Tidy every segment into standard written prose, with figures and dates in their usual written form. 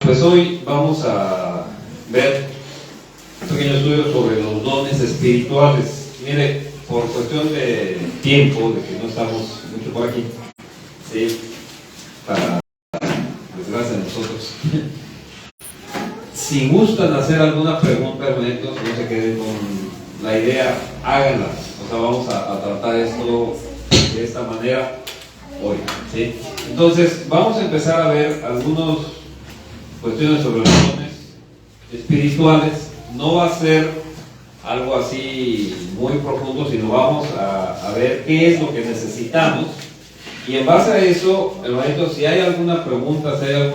Pues hoy vamos a ver un pequeño estudio sobre los dones espirituales. Mire, por cuestión de tiempo, de que no estamos mucho por aquí, ¿sí? Para desgracia de nosotros. Si gustan hacer alguna pregunta, hermanitos, no se queden con la idea, háganla. O sea, vamos a tratar esto de esta manera hoy, ¿sí? Entonces, vamos a empezar a ver algunas cuestiones sobre los dones espirituales. No va a ser algo así muy profundo, sino vamos a ver qué es lo que necesitamos. Y en base a eso, hermanitos, si hay alguna pregunta, si hay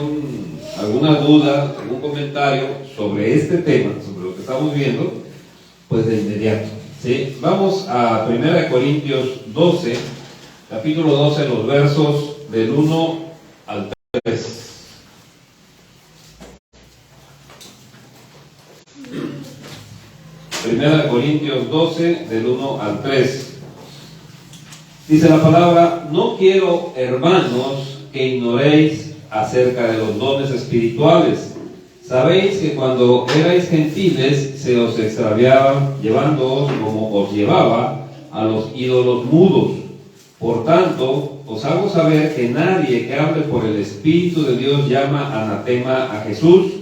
alguna duda, algún comentario sobre este tema, sobre lo que estamos viendo, pues de inmediato, ¿sí? Vamos a 1 Corintios 12, capítulo 12, los versos del 1 al 3. Primera de Corintios 12, del 1 al 3. Dice la palabra: no quiero, hermanos, que ignoréis acerca de los dones espirituales. Sabéis que cuando erais gentiles se os extraviaban, llevándoos como os llevaba a los ídolos mudos. Por tanto, os hago saber que nadie que hable por el Espíritu de Dios llama anatema a Jesús,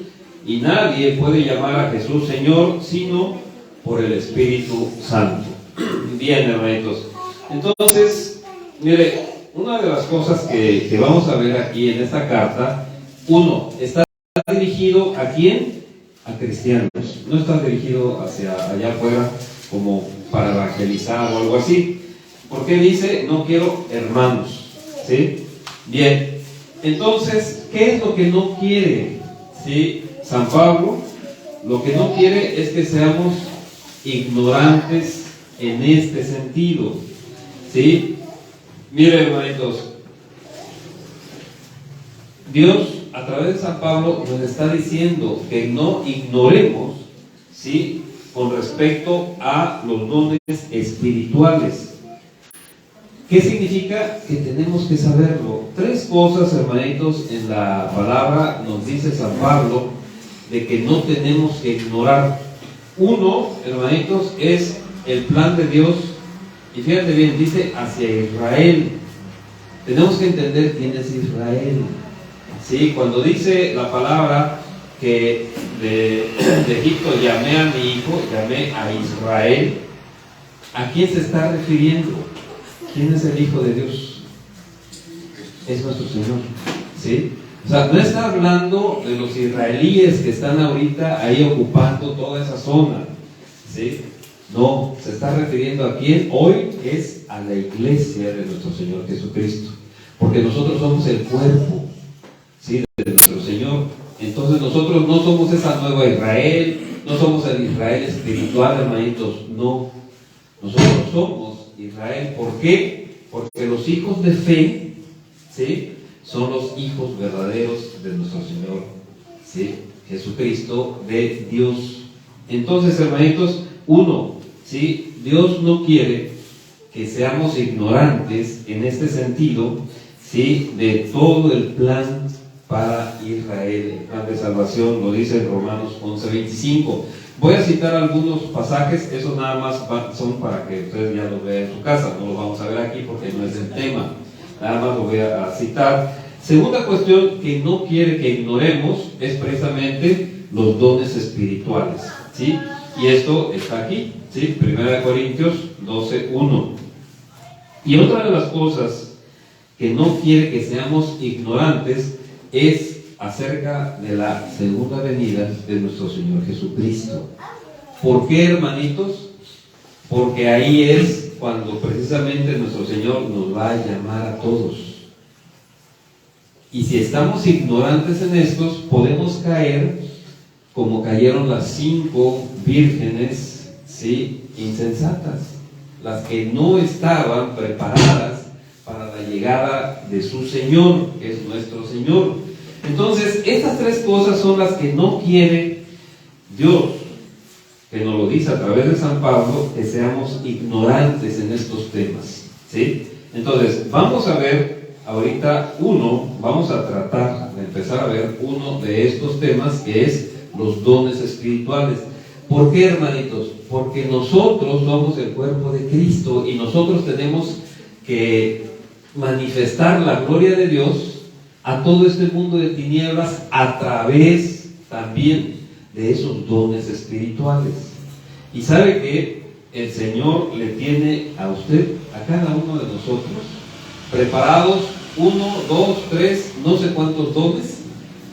y nadie puede llamar a Jesús Señor, sino por el Espíritu Santo. Bien, hermanitos. Entonces, mire, una de las cosas que vamos a ver aquí en esta carta, uno, está dirigido ¿a quién? A cristianos. No está dirigido hacia allá afuera como para evangelizar o algo así. ¿Por qué dice no quiero hermanos? ¿Sí? Bien. Entonces, ¿qué es lo que no quiere? ¿Sí? San Pablo lo que no quiere es que seamos ignorantes en este sentido, ¿sí? Miren, hermanitos, Dios a través de San Pablo nos está diciendo que no ignoremos, ¿sí?, con respecto a los dones espirituales. ¿Qué significa? Que tenemos que saberlo. Tres cosas, hermanitos, en la palabra nos dice San Pablo de que no tenemos que ignorar. Uno, hermanitos, es el plan de Dios, y fíjate bien, dice hacia Israel. Tenemos que entender quién es Israel, ¿sí? Cuando dice la palabra que de Egipto llamé a mi hijo, llamé a Israel, ¿a quién se está refiriendo? ¿Quién es el Hijo de Dios? Es nuestro Señor, ¿sí? O sea, no está hablando de los israelíes que están ahorita ahí ocupando toda esa zona, ¿sí? No, se está refiriendo a quién hoy es a la iglesia de nuestro Señor Jesucristo, porque nosotros somos el cuerpo, ¿sí?, de nuestro Señor. Entonces nosotros no somos esa nueva Israel, no somos el Israel espiritual, hermanitos, no. Nosotros somos Israel. ¿Por qué? Porque los hijos de fe, ¿sí?, son los hijos verdaderos de nuestro Señor, ¿sí?, Jesucristo, de Dios. Entonces, hermanitos, uno, ¿sí?, Dios no quiere que seamos ignorantes en este sentido, ¿sí?, de todo el plan para Israel, el plan de salvación. Lo dice en Romanos 11:25. Voy a citar algunos pasajes, esos nada más son para que ustedes ya los vean en su casa, no los vamos a ver aquí porque no es el tema, nada más lo voy a citar. Segunda cuestión que no quiere que ignoremos es precisamente los dones espirituales, ¿sí? Y esto está aquí, ¿sí? 1 Corintios 12:1. Y otra de las cosas que no quiere que seamos ignorantes es acerca de la segunda venida de nuestro Señor Jesucristo. ¿Por qué, hermanitos? Porque ahí es cuando precisamente nuestro Señor nos va a llamar a todos. Y si estamos ignorantes en estos, podemos caer como cayeron las 5 vírgenes, ¿sí?, insensatas, las que no estaban preparadas para la llegada de su Señor, que es nuestro Señor. Entonces, estas tres cosas son las que no quiere Dios, que nos lo dice a través de San Pablo, que seamos ignorantes en estos temas, ¿sí? Entonces, vamos a ver ahorita vamos a tratar de empezar a ver uno de estos temas, que es los dones espirituales. ¿Por qué, hermanitos? Porque nosotros somos el cuerpo de Cristo y nosotros tenemos que manifestar la gloria de Dios a todo este mundo de tinieblas a través también de esos dones espirituales. Y sabe que el Señor le tiene a usted, a cada uno de nosotros, preparados 1, 2, 3, no sé cuántos dones,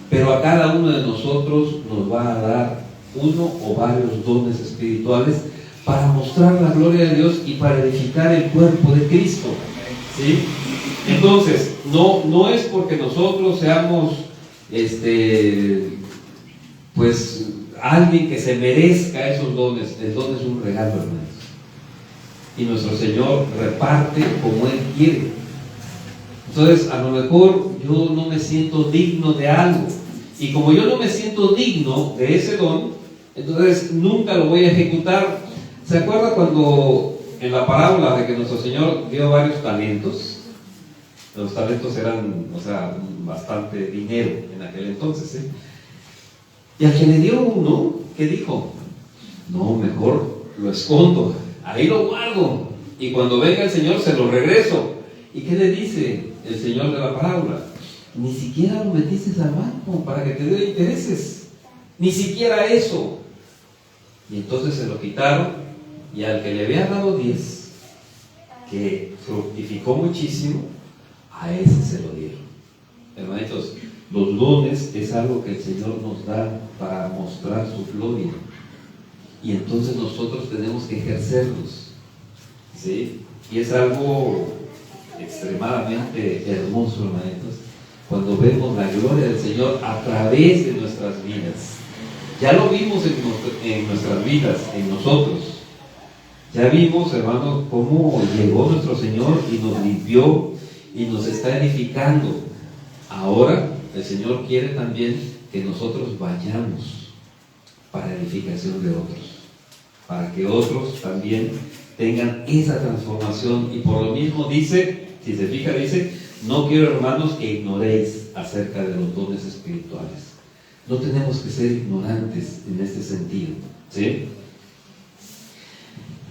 pero a cada uno de nosotros nos va a dar uno o varios dones espirituales para mostrar la gloria de Dios y para edificar el cuerpo de Cristo, ¿sí? Entonces, no es porque nosotros seamos pues alguien que se merezca esos dones. El don es un regalo, hermanos, y nuestro Señor reparte como Él quiere. Entonces, a lo mejor yo no me siento digno de algo, y como yo no me siento digno de ese don, entonces nunca lo voy a ejecutar. ¿Se acuerda cuando en la parábola de que nuestro Señor dio varios talentos? Los talentos eran, bastante dinero en aquel entonces, ¿eh? Y al que le dio uno, ¿qué dijo? No, mejor lo escondo, ahí lo guardo, y cuando venga el Señor se lo regreso. ¿Y qué le dice el Señor de la parábola? Ni siquiera lo metiste al banco para que te dé intereses, ni siquiera eso. Y entonces se lo quitaron, y al que le había dado 10, que fructificó muchísimo, a ese se lo dieron. Hermanitos, los dones es algo que el Señor nos da para mostrar su gloria, y entonces nosotros tenemos que ejercerlos, ¿sí? Y es algo extremadamente hermoso, hermanitos, cuando vemos la gloria del Señor a través de nuestras vidas. Ya lo vimos en nuestras vidas, en nosotros. Ya vimos, hermanos, cómo llegó nuestro Señor y nos limpió y nos está edificando. Ahora el Señor quiere también que nosotros vayamos para edificación de otros, para que otros también tengan esa transformación. Y por lo mismo dice, si se fija, dice: no quiero, hermanos, que ignoréis acerca de los dones espirituales. No tenemos que ser ignorantes en este sentido, ¿sí?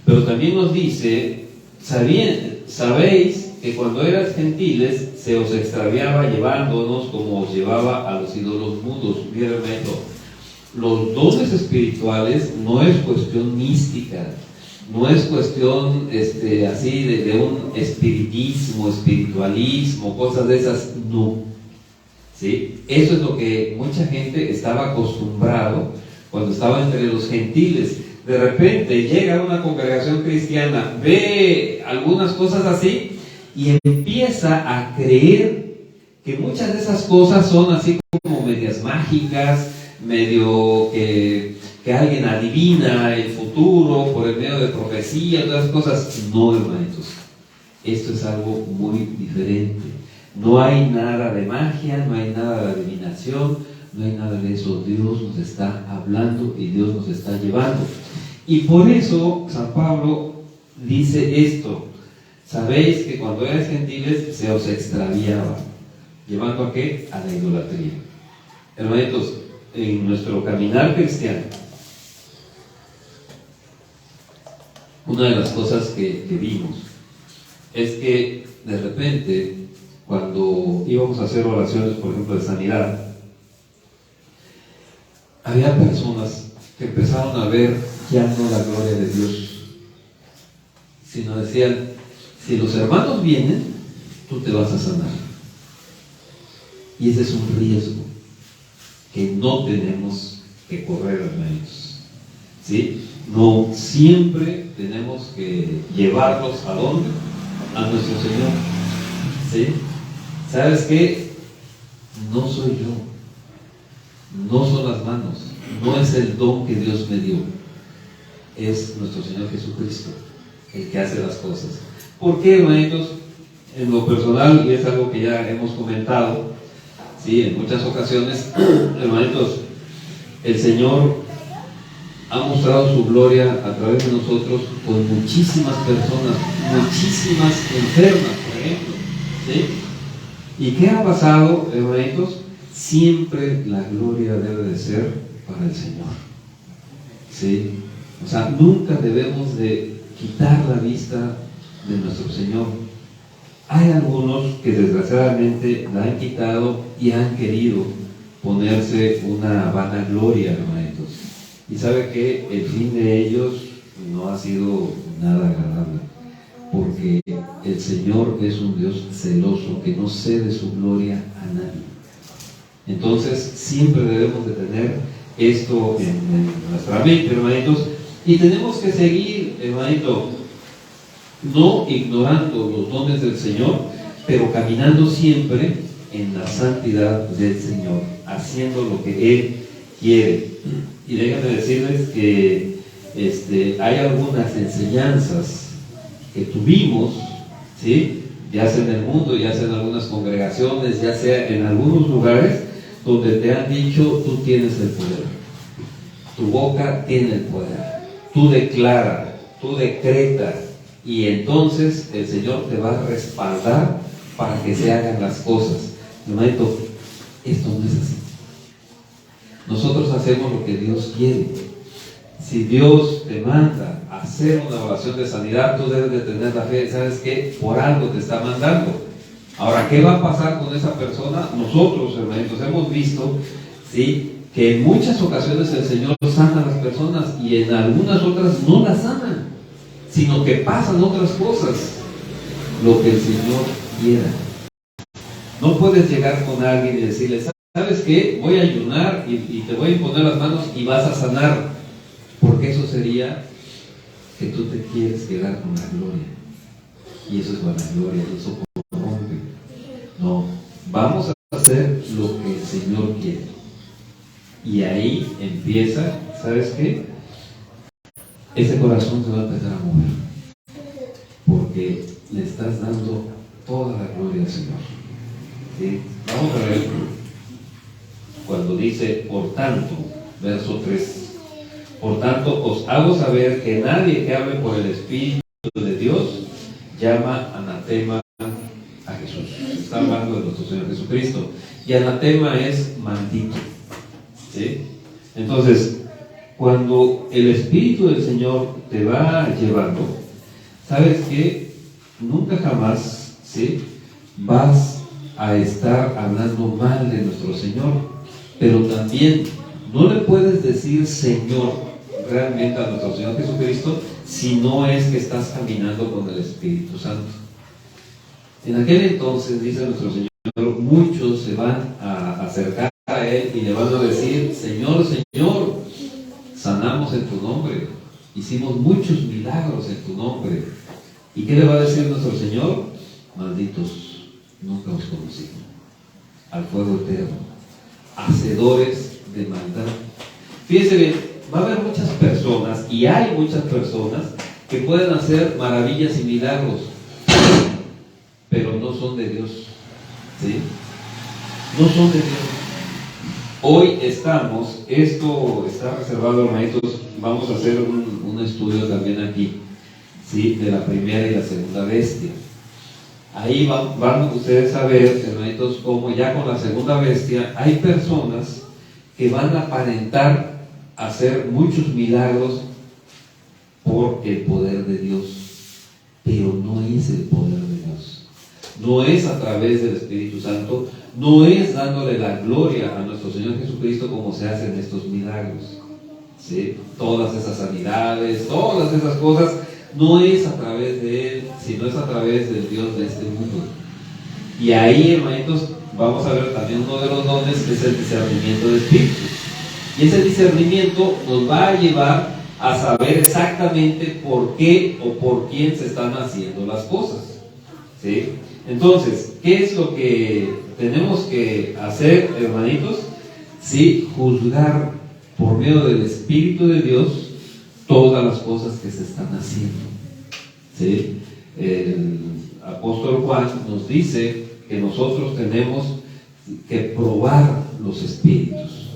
Pero también nos dice: sabéis que cuando eras gentiles se os extraviaba llevándonos como os llevaba a los ídolos mudos. Miren esto, los dones espirituales no es cuestión mística, no es cuestión así de un espiritismo, espiritualismo, cosas de esas, no. ¿Sí? Eso es lo que mucha gente estaba acostumbrado cuando estaba entre los gentiles. De repente llega a una congregación cristiana, ve algunas cosas así y empieza a creer que muchas de esas cosas son así como medias mágicas, medio que alguien adivina el futuro por el medio de profecía, todas esas cosas. No, hermanitos, esto es algo muy diferente. No hay nada de magia, no hay nada de adivinación, no hay nada de eso. Dios nos está hablando y Dios nos está llevando. Y por eso San Pablo dice esto: sabéis que cuando erais gentiles se os extraviaba. ¿Llevando a qué? A la idolatría. Hermanitos, en nuestro caminar cristiano, una de las cosas que vimos es que de repente, cuando íbamos a hacer oraciones, por ejemplo, de sanidad, había personas que empezaron a ver ya no la gloria de Dios, sino decían: si los hermanos vienen, tú te vas a sanar. Y ese es un riesgo que no tenemos que correr, hermanos, ¿sí? No siempre tenemos que llevarlos ¿a dónde? A nuestro Señor, ¿sí? ¿Sabes qué? No soy yo, no son las manos, no es el don que Dios me dio, es nuestro Señor Jesucristo el que hace las cosas. ¿Por qué, hermanitos? En lo personal, y es algo que ya hemos comentado, sí, en muchas ocasiones, hermanitos, el Señor ha mostrado su gloria a través de nosotros con muchísimas personas, muchísimas enfermas, por ejemplo, ¿sí? ¿Y qué ha pasado, hermanitos? Siempre la gloria debe de ser para el Señor. ¿Sí? O sea, nunca debemos de quitar la vista de nuestro Señor. Hay algunos que desgraciadamente la han quitado y han querido ponerse una vanagloria, hermanitos. Y sabe que el fin de ellos no ha sido nada agradable, porque el Señor es un Dios celoso que no cede su gloria a nadie. Entonces siempre debemos de tener esto en nuestra mente, hermanitos, y tenemos que seguir, hermanito, no ignorando los dones del Señor, pero caminando siempre en la santidad del Señor, haciendo lo que Él quiere. Y déjenme decirles que hay algunas enseñanzas que tuvimos, ¿sí? Ya sea en el mundo, ya sea en algunas congregaciones, ya sea en algunos lugares donde te han dicho: tú tienes el poder, tu boca tiene el poder, tú declaras, tú decretas, y entonces el Señor te va a respaldar para que se hagan las cosas. Hermanito, esto no es así. Nosotros hacemos lo que Dios quiere. Si Dios te manda a hacer una oración de sanidad, tú debes de tener la fe. ¿Sabes qué? Por algo te está mandando. Ahora, ¿qué va a pasar con esa persona? Nosotros, hermanitos, hemos visto, ¿sí?, que en muchas ocasiones el Señor sana a las personas y en algunas otras no las sana, sino que pasan otras cosas, lo que el Señor quiera. No puedes llegar con alguien y decirle: ¿sabes qué? Voy a ayunar y te voy a imponer las manos y vas a sanar, porque eso sería que tú te quieres quedar con la gloria, y eso es vanagloria, eso corrompe. No, vamos a hacer lo que el Señor quiere, y ahí empieza, ¿sabes qué? Ese corazón se va a empezar a mover, porque le estás dando toda la gloria al Señor. ¿Sí? Vamos a ver cuando dice: por tanto, verso 3, por tanto os hago saber que nadie que hable por el Espíritu de Dios llama anatema a Jesús. Está hablando de nuestro Señor Jesucristo, y anatema es maldito. ¿Sí? Entonces, cuando el Espíritu del Señor te va llevando, ¿sabes qué? Nunca jamás, ¿sí?, vas a estar hablando mal de nuestro Señor, pero también no le puedes decir Señor realmente a nuestro Señor Jesucristo si no es que estás caminando con el Espíritu Santo. En aquel entonces, dice nuestro Señor, muchos se van a acercar a Él y le van a decir: Señor, Señor, sanamos en tu nombre, hicimos muchos milagros en tu nombre. ¿Y qué le va a decir nuestro Señor? Malditos, nunca os conocí, al fuego eterno, hacedores de maldad. Fíjense bien, va a haber muchas personas, y hay muchas personas, que pueden hacer maravillas y milagros, pero no son de Dios. ¿Sí? No son de Dios. Hoy estamos, esto está reservado, hermanitos, vamos a hacer un estudio también aquí, ¿sí?, de la primera y la segunda bestia. Ahí van ustedes a ver, hermanitos, cómo ya con la segunda bestia hay personas que van a aparentar hacer muchos milagros por el poder de Dios, pero no es el poder de Dios, no es a través del Espíritu Santo, no es dándole la gloria a nuestro Señor Jesucristo como se hacen estos milagros. ¿Sí? Todas esas sanidades, todas esas cosas, no es a través de Él, sino es a través del Dios de este mundo. Y ahí, hermanitos, vamos a ver también uno de los dones, que es el discernimiento de espíritus. Y ese discernimiento nos va a llevar a saber exactamente por qué o por quién se están haciendo las cosas. ¿Sí? Entonces, ¿qué es lo que tenemos que hacer, hermanitos? Sí, juzgar por medio del Espíritu de Dios todas las cosas que se están haciendo. ¿Sí? El apóstol Juan nos dice que nosotros tenemos que probar los espíritus.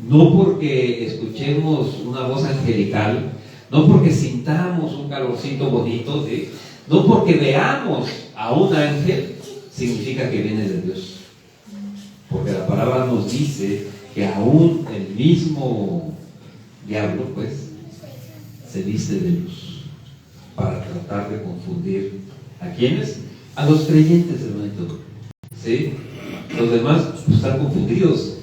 No porque escuchemos una voz angelical, no porque sintamos un calorcito bonito, ¿sí?, no porque veamos a un ángel, significa que viene de Dios. Porque la palabra nos dice que aún el mismo diablo, pues, se viste de luz para tratar de confundir ¿a quiénes? A los creyentes, hermanito. ¿Sí? Los demás pues, están confundidos,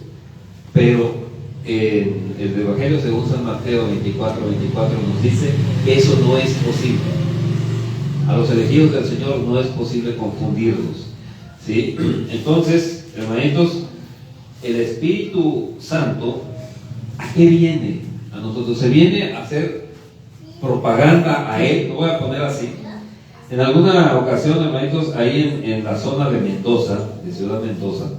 pero en el Evangelio según San Mateo 24 nos dice que eso no es posible. A los elegidos del Señor no es posible confundirlos. ¿Sí? Entonces, hermanitos, el Espíritu Santo, ¿a qué viene? A nosotros se viene a hacer propaganda a Él. Lo voy a poner así. En alguna ocasión, hermanitos, ahí en la zona de Mendoza, de Ciudad Mendoza,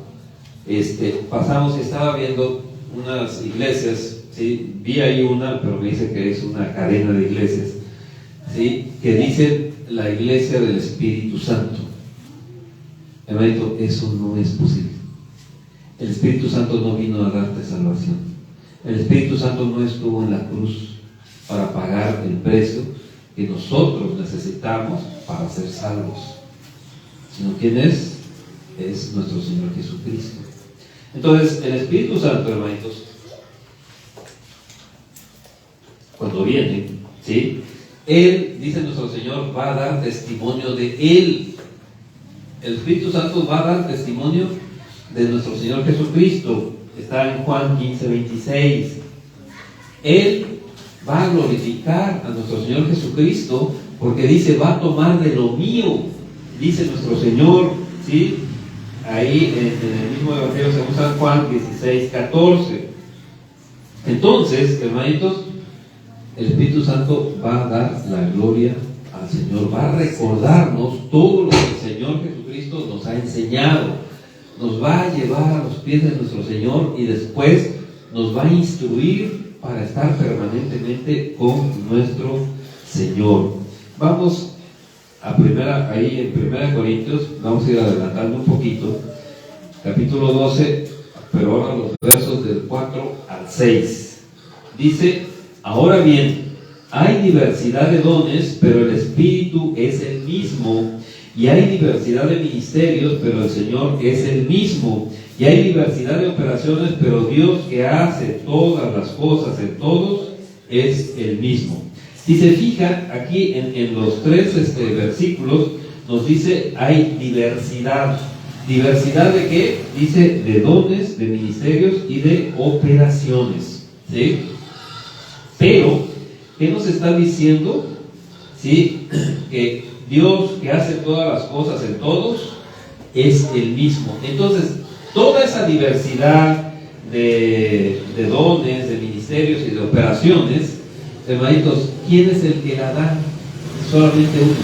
pasamos y estaba viendo unas iglesias, ¿sí? Vi ahí una, pero me dice que es una cadena de iglesias, ¿sí? Que dicen la iglesia del Espíritu Santo. Hermanito, eso no es posible. El Espíritu Santo no vino a darte salvación. El Espíritu Santo no estuvo en la cruz para pagar el precio que nosotros necesitamos para ser salvos, sino ¿quién es? Es nuestro Señor Jesucristo. Entonces, el Espíritu Santo, hermanitos, cuando viene, ¿sí? Él, dice nuestro Señor, va a dar testimonio de Él. El Espíritu Santo va a dar testimonio de nuestro Señor Jesucristo. Está en Juan 15:26. Él va a glorificar a nuestro Señor Jesucristo porque dice, va a tomar de lo mío, dice nuestro Señor, ¿sí? Ahí en el mismo Evangelio según San Juan 16:14. Entonces, hermanitos, el Espíritu Santo va a dar la gloria al Señor, va a recordarnos todo lo que el Señor Jesucristo nos ha enseñado, nos va a llevar a los pies de nuestro Señor y después nos va a instruir para estar permanentemente con nuestro Señor. Vamos ahí en 1 Corintios, vamos a ir adelantando un poquito, capítulo 12, pero ahora los versos del 4 al 6. Dice, ahora bien, hay diversidad de dones, pero el Espíritu es el mismo, y hay diversidad de ministerios, pero el Señor es el mismo. Y hay diversidad de operaciones, pero Dios que hace todas las cosas en todos es el mismo. Si se fijan, aquí en los tres versículos nos dice hay diversidad. ¿Diversidad de qué? Dice de dones, de ministerios y de operaciones. ¿Sí? Pero, ¿qué nos está diciendo? ¿Sí? Que Dios que hace todas las cosas en todos es el mismo. Entonces, toda esa diversidad de dones, de ministerios y de operaciones, hermanitos, ¿quién es el que la da? Solamente uno,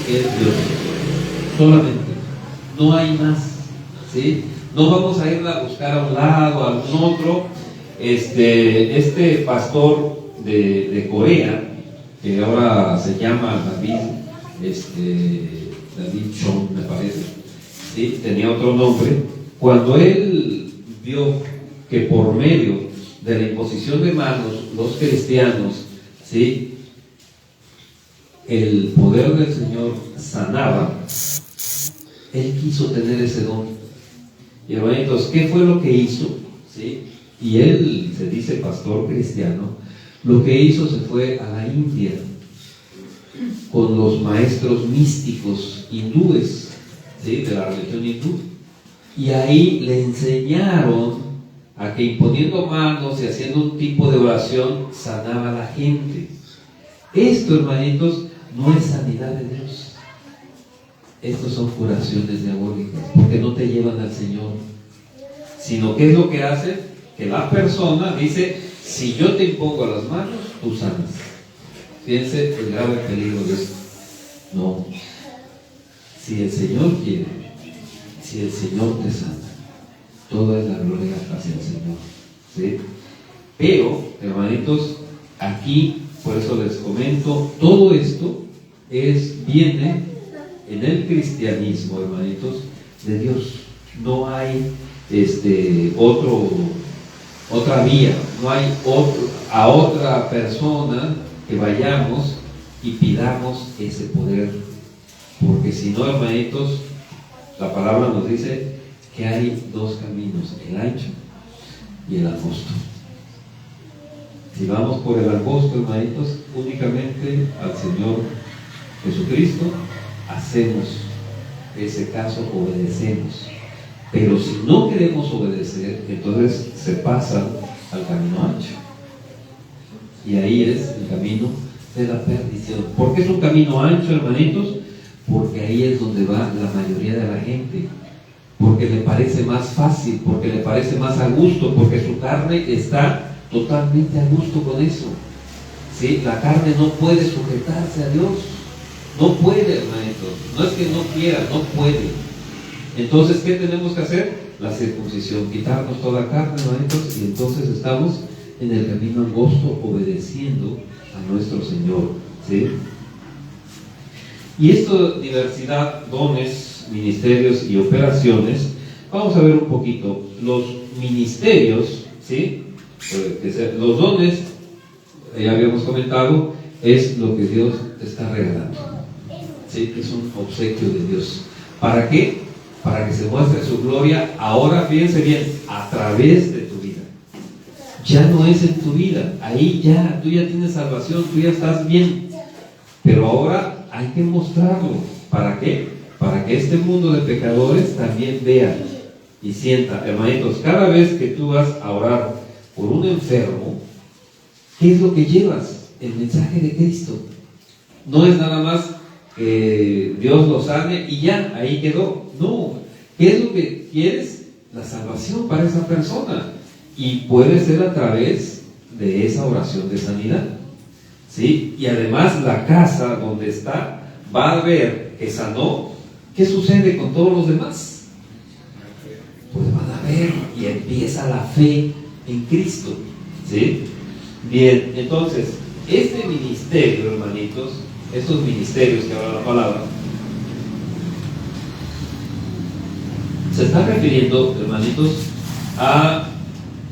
que es Dios. Solamente. No hay más. ¿Sí? No vamos a ir a buscar a un lado, a algún otro. Este pastor de Corea, que ahora se llama David Chong, me parece, ¿sí? Tenía otro nombre. Cuando él vio que por medio de la imposición de manos los cristianos, ¿sí?, el poder del Señor sanaba, él quiso tener ese don. Y hermanitos, ¿qué fue lo que hizo? ¿Sí? Y él se dice pastor cristiano. Lo que hizo, se fue a la India con los maestros místicos hindúes, ¿sí?, de la religión hindú. Y ahí le enseñaron a que imponiendo manos y haciendo un tipo de oración sanaba a la gente. Esto, hermanitos, no es sanidad de Dios. Estos son curaciones diabólicas, porque no te llevan al Señor. Sino, ¿qué es lo que hace? Que la persona dice, si yo te impongo las manos, tú sanas. Fíjense el grave peligro de esto. No. Si el Señor quiere, si el Señor te sana, toda es la gloria hacia el Señor. ¿Sí? Pero, hermanitos, aquí, por eso les comento, todo esto viene en el cristianismo, hermanitos, de Dios. No hay otra vía, no hay a otra persona que vayamos y pidamos ese poder, porque si no, hermanitos, La palabra nos dice que hay dos caminos, el ancho y el angosto. Si vamos por el angosto, hermanitos, únicamente al Señor Jesucristo hacemos ese caso, obedecemos. Pero si no queremos obedecer, entonces se pasa al camino ancho. Y ahí es el camino de la perdición. ¿Por qué es un camino ancho, hermanitos? Porque ahí es donde va la mayoría de la gente. Porque le parece más fácil, porque le parece más a gusto, porque su carne está totalmente a gusto con eso. ¿Sí? La carne no puede sujetarse a Dios. No puede, hermanitos. No es que no quiera, no puede. Entonces, ¿qué tenemos que hacer? La circuncisión, quitarnos toda carne, hermanitos, y entonces estamos en el camino angosto, obedeciendo a nuestro Señor, ¿sí? Y esta diversidad, dones, ministerios y operaciones, vamos a ver un poquito. Los ministerios, ¿sí? Los dones, ya habíamos comentado, es lo que Dios te está regalando, ¿sí? Es un obsequio de Dios. ¿Para qué? Para que se muestre su gloria, ahora fíjense bien, a través de tu vida. Ya no es en tu vida, ahí ya, tú ya tienes salvación, tú ya estás bien. Pero ahora hay que mostrarlo. ¿Para qué? Para que este mundo de pecadores también vea y sienta. Hermanitos, cada vez que tú vas a orar por un enfermo, ¿qué es lo que llevas? El mensaje de Cristo. No es nada más que Dios lo sane y ya, ahí quedó. No, ¿qué es lo que quieres? La salvación para esa persona. Y puede ser a través de esa oración de sanidad, ¿sí? Y además la casa donde está va a ver que sanó. ¿Qué sucede con todos los demás? Pues van a ver y empieza la fe en Cristo, ¿sí? Bien, entonces, este ministerio, hermanitos, estos ministerios que habla la palabra, se está refiriendo, hermanitos, a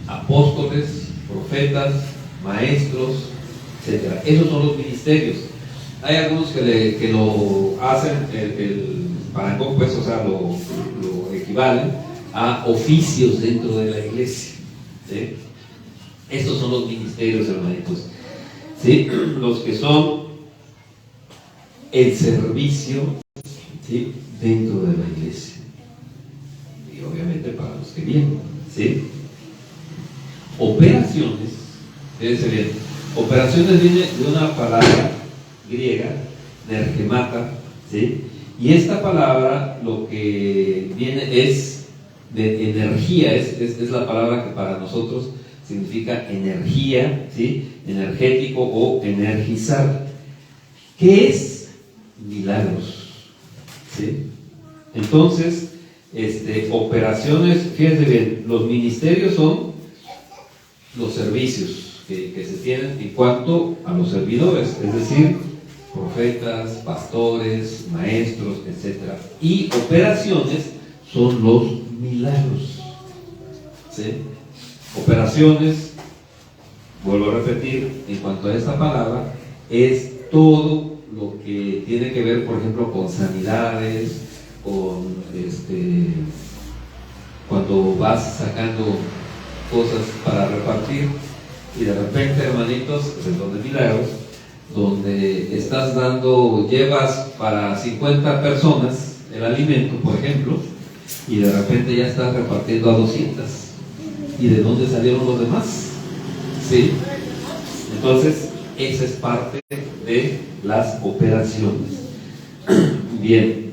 apóstoles, profetas, maestros, etc. Esos son los ministerios. Hay algunos que lo hacen el parangón, pues, o sea, lo equivalen a oficios dentro de la iglesia, ¿sí? Estos son los ministerios, hermanitos, ¿sí? Los que son el servicio, ¿sí? Dentro de la iglesia. Y obviamente para los que vienen, ¿sí? Operaciones, fíjense bien, operaciones viene de una palabra griega, nergemata, ¿sí? Y esta palabra lo que viene es de energía, es la palabra que para nosotros significa energía, ¿sí? Energético o energizar. ¿Qué es? Milagros, ¿sí? Entonces, operaciones, fíjense bien, los ministerios son los servicios que se tienen en cuanto a los servidores, es decir, profetas, pastores, maestros, etc. Y operaciones son los milagros, ¿sí? Operaciones, vuelvo a repetir, en cuanto a esta palabra, es todo lo que tiene que ver, por ejemplo, con sanidades, con cuando vas sacando cosas para repartir y de repente, hermanitos, es donde milagros, donde estás dando, llevas para 50 personas el alimento, por ejemplo, y de repente ya estás repartiendo a 200. ¿Y de dónde salieron los demás? ¿Sí? Entonces, esa es parte de las operaciones. Bien,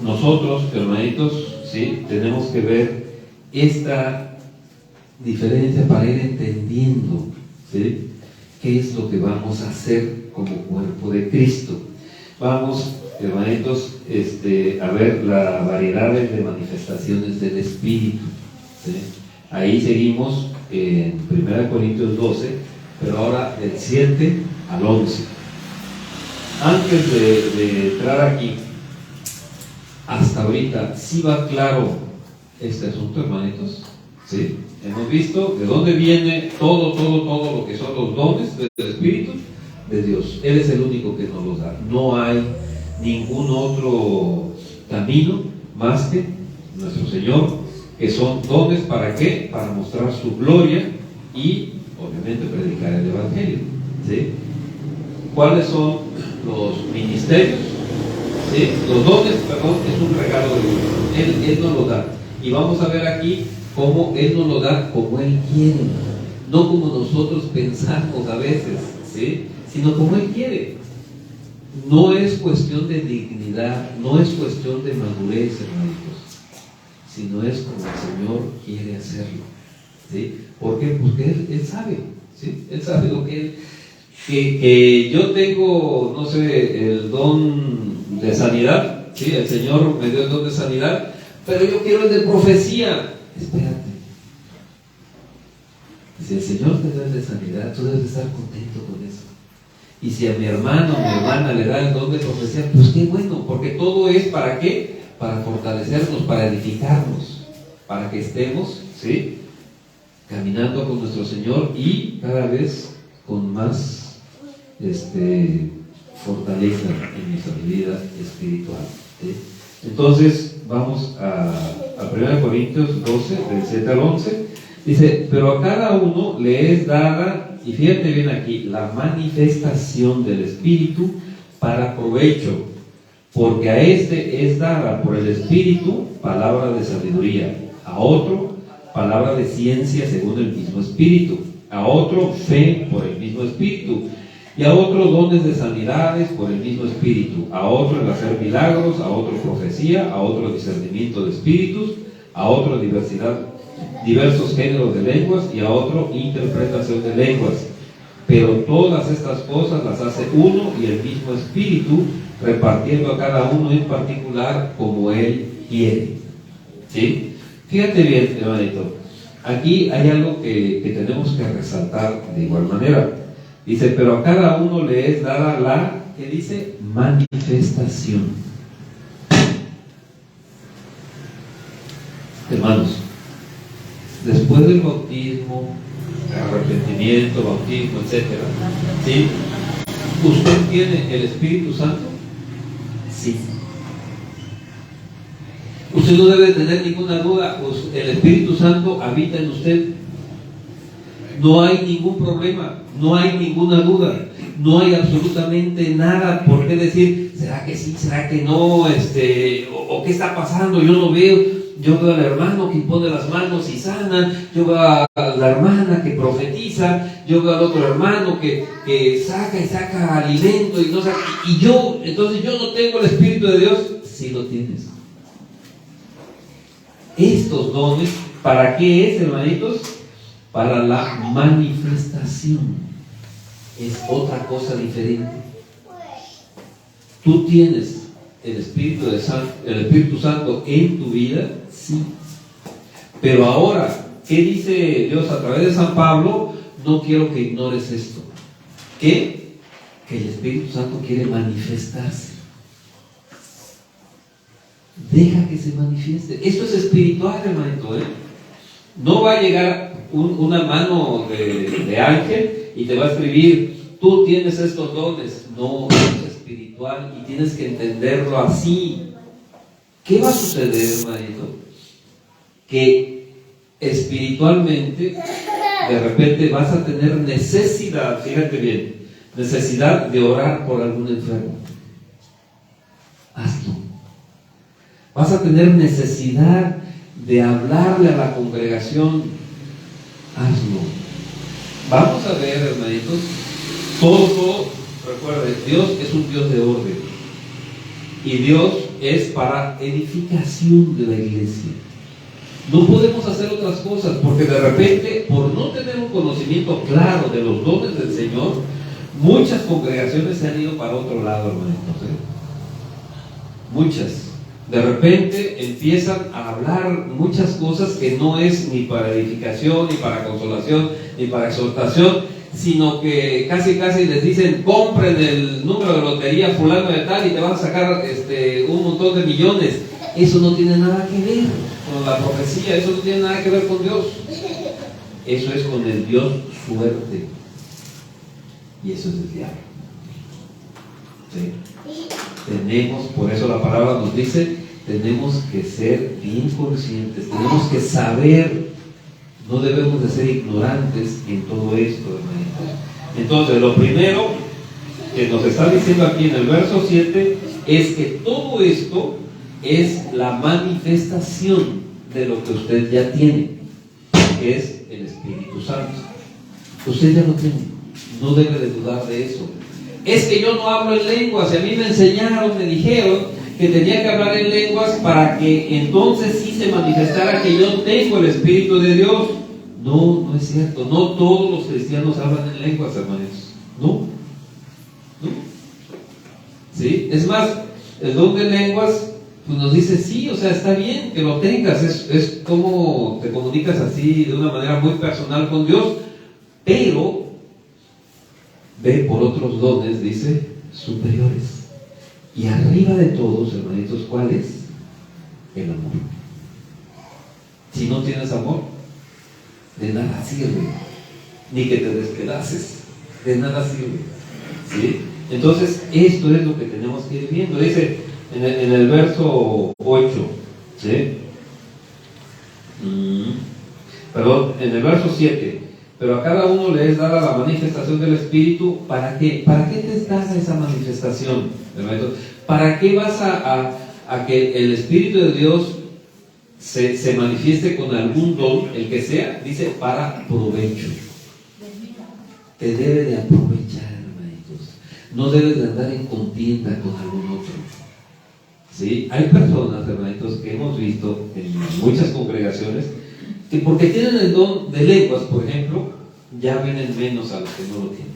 nosotros, hermanitos, ¿sí? Tenemos que ver esta diferencia para ir entendiendo, ¿sí? ¿Qué es lo que vamos a hacer como cuerpo de Cristo? Vamos, hermanitos, a ver la variedad de manifestaciones del Espíritu, ¿sí? Ahí seguimos en 1 Corintios 12, pero ahora del 7 al 11. Antes de entrar aquí, hasta ahorita, ¿sí va claro este asunto, hermanitos? ¿Sí? Hemos visto de dónde viene todo lo que son los dones del Espíritu de Dios. Él es el único que nos los da. No hay ningún otro camino más que nuestro Señor, que son dones ¿para qué? Para mostrar su gloria y obviamente predicar el Evangelio, ¿sí? ¿Cuáles son los ministerios? ¿Sí? Los dones, perdón, es un regalo de Dios. Él nos lo da. Y vamos a ver aquí cómo Él nos lo da como Él quiere, no como nosotros pensamos a veces, ¿sí? Sino como Él quiere. No es cuestión de dignidad, no es cuestión de madurez, hermanitos, sino es como el Señor quiere hacerlo, ¿sí? ¿Por qué? Porque Él sabe, ¿sí? Él sabe lo que Él... Que yo tengo, no sé, el don de sanidad, ¿sí? El Señor me dio el don de sanidad, pero yo quiero el de profecía. Espérate. Si el Señor te da el de sanidad, tú debes estar contento con eso. Y si a mi hermano o mi hermana le da el don de profecía, pues qué bueno, porque todo es ¿para qué? Para fortalecernos, para edificarnos, para que estemos, ¿sí? Caminando con nuestro Señor y cada vez con más fortaleza en nuestra vida espiritual, ¿sí? Entonces vamos a 1 Corintios 12 del 7 al 11. Dice: pero a cada uno le es dada, y fíjate bien aquí, la manifestación del Espíritu para provecho, porque a este es dada por el Espíritu palabra de sabiduría, a otro palabra de ciencia según el mismo Espíritu, a otro fe por el mismo Espíritu, y a otro dones de sanidades por el mismo Espíritu, a otro el hacer milagros, a otro profecía, a otro discernimiento de espíritus, a otro diversos géneros de lenguas, y a otro interpretación de lenguas. Pero todas estas cosas las hace uno y el mismo Espíritu, repartiendo a cada uno en particular como Él quiere, ¿sí? Fíjate bien, hermanito, aquí hay algo que tenemos que resaltar de igual manera. Dice: pero a cada uno le es dada la, ¿qué dice? Manifestación. Hermanos, después del bautismo, arrepentimiento, bautismo, etcétera, ¿sí? ¿Usted tiene el Espíritu Santo? Sí. Usted no debe tener ninguna duda, pues el Espíritu Santo habita en usted. No hay ningún problema, no hay ninguna duda, no hay absolutamente nada por qué decir, ¿será que sí, será que no? O ¿qué está pasando? Yo no veo. Yo veo al hermano que impone las manos y sana, yo veo a la hermana que profetiza, yo veo al otro hermano que saca alimento y no saca, y yo, entonces yo no tengo el Espíritu de Dios. Sí lo tienes. Estos dones, ¿para qué es, hermanitos? Para la manifestación. Es otra cosa diferente. Tú tienes el Espíritu Santo en tu vida, sí. Pero ahora, ¿qué dice Dios a través de San Pablo? No quiero que ignores esto. ¿Qué? Que el Espíritu Santo quiere manifestarse. Deja que se manifieste. Esto es espiritual, hermanito, ¿eh? No va a llegar una mano de ángel y te va a escribir: tú tienes estos dones. No, es espiritual y tienes que entenderlo así. ¿Qué va a suceder, hermanito? Que espiritualmente de repente vas a tener necesidad, fíjate bien, necesidad de orar por algún enfermo. Hazlo. Vas a tener necesidad de hablarle a la congregación. Hazlo. Vamos a ver, hermanitos, todo, recuerden, Dios es un Dios de orden y Dios es para edificación de la iglesia. No podemos hacer otras cosas porque de repente, por no tener un conocimiento claro de los dones del Señor, muchas congregaciones se han ido para otro lado, hermanitos, Muchas. De repente empiezan a hablar muchas cosas que no es ni para edificación, ni para consolación, ni para exhortación, sino que casi les dicen: compren el número de lotería fulano de tal y te vas a sacar un montón de millones. Eso no tiene nada que ver con la profecía, eso no tiene nada que ver con Dios. Eso es con el Dios suerte. Y eso es el diablo. ¿Sí? Tenemos, por eso la palabra nos dice tenemos que ser bien conscientes, tenemos que saber, no debemos de ser ignorantes en todo esto, hermanitos. Entonces, lo primero que nos está diciendo aquí en el verso 7 es que todo esto es la manifestación de lo que usted ya tiene, que es el Espíritu Santo. Usted ya lo tiene, no debe de dudar de eso. Es que yo no hablo en lenguas, y a mí me enseñaron, me dijeron que tenía que hablar en lenguas para que entonces sí se manifestara que yo tengo el Espíritu de Dios. No, no es cierto. No todos los cristianos hablan en lenguas, hermanos. No. ¿Sí? Es más, el don de lenguas pues nos dice, sí, o sea, está bien que lo tengas, es como te comunicas así de una manera muy personal con Dios, pero ve por otros dones, dice, superiores. Y arriba de todos, hermanitos, ¿cuál es? El amor. Si no tienes amor, de nada sirve, ni que te despedaces, de nada sirve. ¿Sí? Entonces, esto es lo que tenemos que ir viendo. Dice en el verso 8, ¿sí? Perdón, en el verso 7, pero a cada uno le es dada la manifestación del Espíritu. ¿Para qué? ¿Para qué te es dada esa manifestación? ¿Para qué vas a que el Espíritu de Dios se manifieste con algún don, el que sea? Dice, para provecho. Te debe de aprovechar, hermanitos. No debes de andar en contienda con algún otro. ¿Sí? Hay personas, hermanitos, que hemos visto en muchas congregaciones que porque tienen el don de lenguas, por ejemplo, ya vienen menos a los que no lo tienen.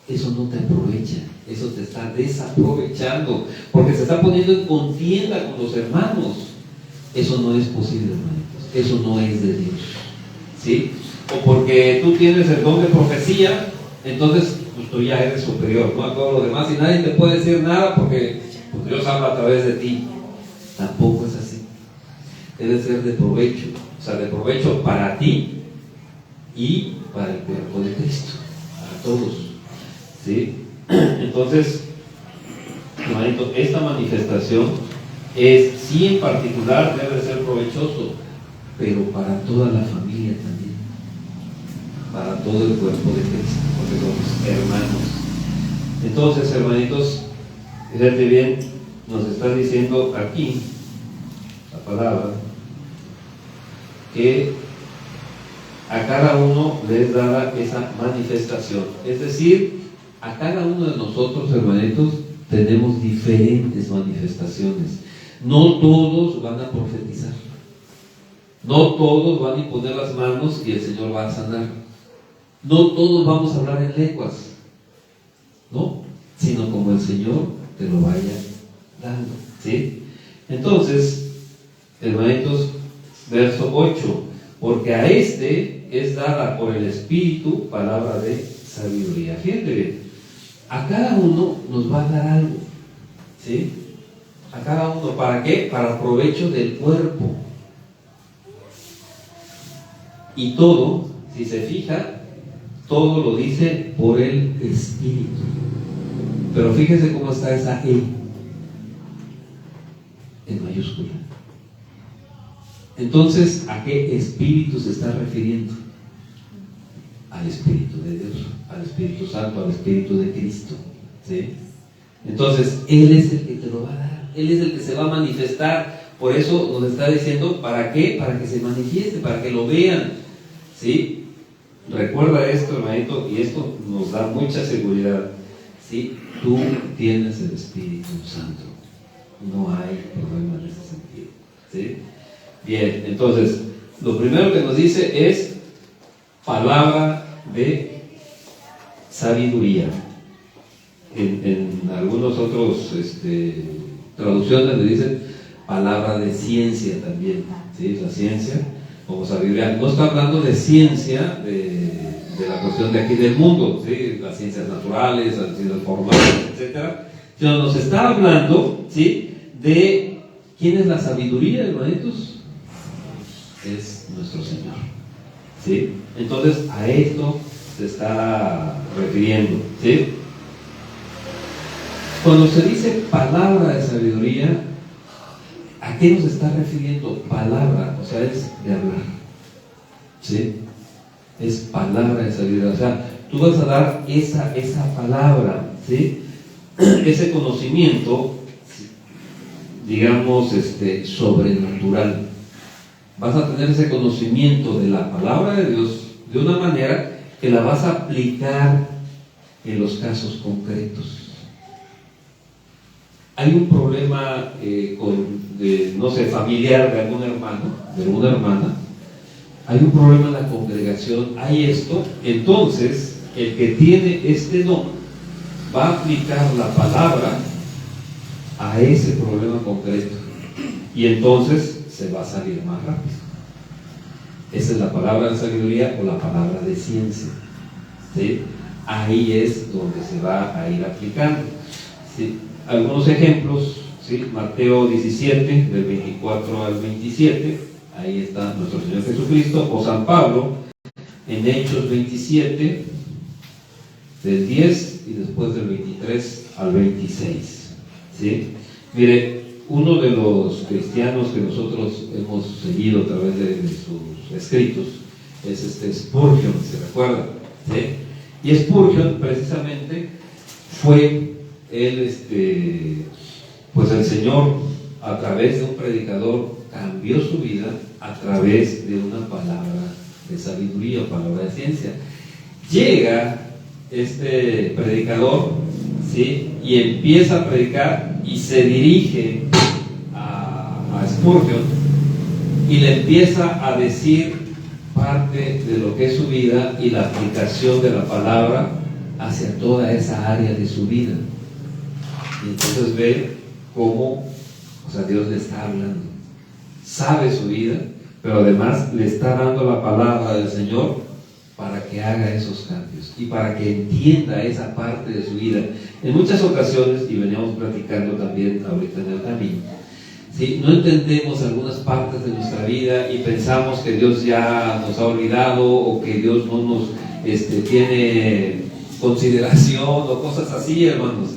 Eso no te aprovecha, eso te está desaprovechando, porque se está poniendo en contienda con los hermanos. Eso no es posible, hermanitos, eso no es de Dios. ¿Sí? O porque tú tienes el don de profecía, entonces pues tú ya eres superior, ¿no?, a todos los demás, y nadie te puede decir nada porque pues Dios habla a través de ti. Tampoco es así. Debe ser de provecho, o sea, de provecho para ti y para el cuerpo de Cristo, para todos. ¿Sí? Entonces, hermanito, esta manifestación es, sí, en particular debe ser provechoso, pero para toda la familia también, para todo el cuerpo de Cristo, porque somos hermanos. Entonces, hermanitos, fíjate bien, nos está diciendo aquí la palabra que a cada uno le es dada esa manifestación. Es decir, a cada uno de nosotros, hermanitos, tenemos diferentes manifestaciones. No todos van a profetizar, no todos van a imponer las manos y el Señor va a sanar, no todos vamos a hablar en lenguas, no, sino como el Señor te lo vaya dando. ¿Sí? Entonces, hermanitos, verso 8, porque a este es dada por el Espíritu palabra de sabiduría. Fíjate bien, a cada uno nos va a dar algo. ¿Sí? A cada uno, ¿para qué? Para provecho del cuerpo. Y todo, si se fija, todo lo dice por el Espíritu. Pero fíjese cómo está esa E en mayúscula. Entonces, ¿a qué espíritu se está refiriendo? Al Espíritu de Dios, al Espíritu Santo, al Espíritu de Cristo. ¿Sí? Entonces, Él es el que te lo va a dar, Él es el que se va a manifestar. Por eso nos está diciendo, ¿para qué? Para que se manifieste, para que lo vean. ¿Sí? Recuerda esto, hermanito, y esto nos da mucha seguridad. ¿Sí? Tú tienes el Espíritu Santo. No hay problema en ese sentido. ¿Sí? Bien, entonces, lo primero que nos dice es palabra de sabiduría. En algunos otros traducciones le dicen palabra de ciencia también. ¿Sí? La ciencia como sabiduría. No está hablando de ciencia, de la cuestión de aquí del mundo, ¿sí? Las ciencias naturales, las ciencias formales, etcétera, sino nos está hablando, ¿sí?, de quién es la sabiduría, hermanitos. Es nuestro Señor. ¿Sí? Entonces, a esto se está refiriendo. ¿Sí? Cuando se dice palabra de sabiduría, ¿A qué nos está refiriendo? Palabra, o sea, es de hablar, ¿sí? Es palabra de sabiduría, o sea, tú vas a dar esa palabra, ¿sí? Ese conocimiento, digamos, sobrenatural. Vas a tener ese conocimiento de la palabra de Dios de una manera que la vas a aplicar en los casos concretos. Hay un problema no sé, familiar de algún hermano, de alguna hermana. Hay un problema en la congregación, hay esto. Entonces, el que tiene este don va a aplicar la palabra a ese problema concreto. Y entonces se va a salir más rápido. Esa es la palabra de sabiduría o la palabra de ciencia, ¿sí? Ahí es donde se va a ir aplicando, ¿sí? Algunos ejemplos, ¿sí? Mateo 17, del 24 al 27, ahí está nuestro Señor Jesucristo, o San Pablo, en Hechos 27, del 10 y después del 23 al 26, ¿sí? Mire, uno de los cristianos que nosotros hemos seguido a través de sus escritos es Spurgeon, ¿se recuerda? ¿Sí? Y Spurgeon precisamente fue pues el Señor a través de un predicador cambió su vida a través de una palabra de sabiduría o palabra de ciencia. Llega este predicador, ¿sí? Y empieza a predicar y se dirige a Spurgeon y le empieza a decir parte de lo que es su vida y la aplicación de la palabra hacia toda esa área de su vida. Y entonces ve cómo, o sea, Dios le está hablando, sabe su vida, pero además le está dando la palabra del Señor para que haga esos cambios y para que entienda esa parte de su vida. En muchas ocasiones, y veníamos platicando también ahorita en el camino, ¿sí? No entendemos algunas partes de nuestra vida y pensamos que Dios ya nos ha olvidado o que Dios no nos tiene consideración o cosas así, hermanos.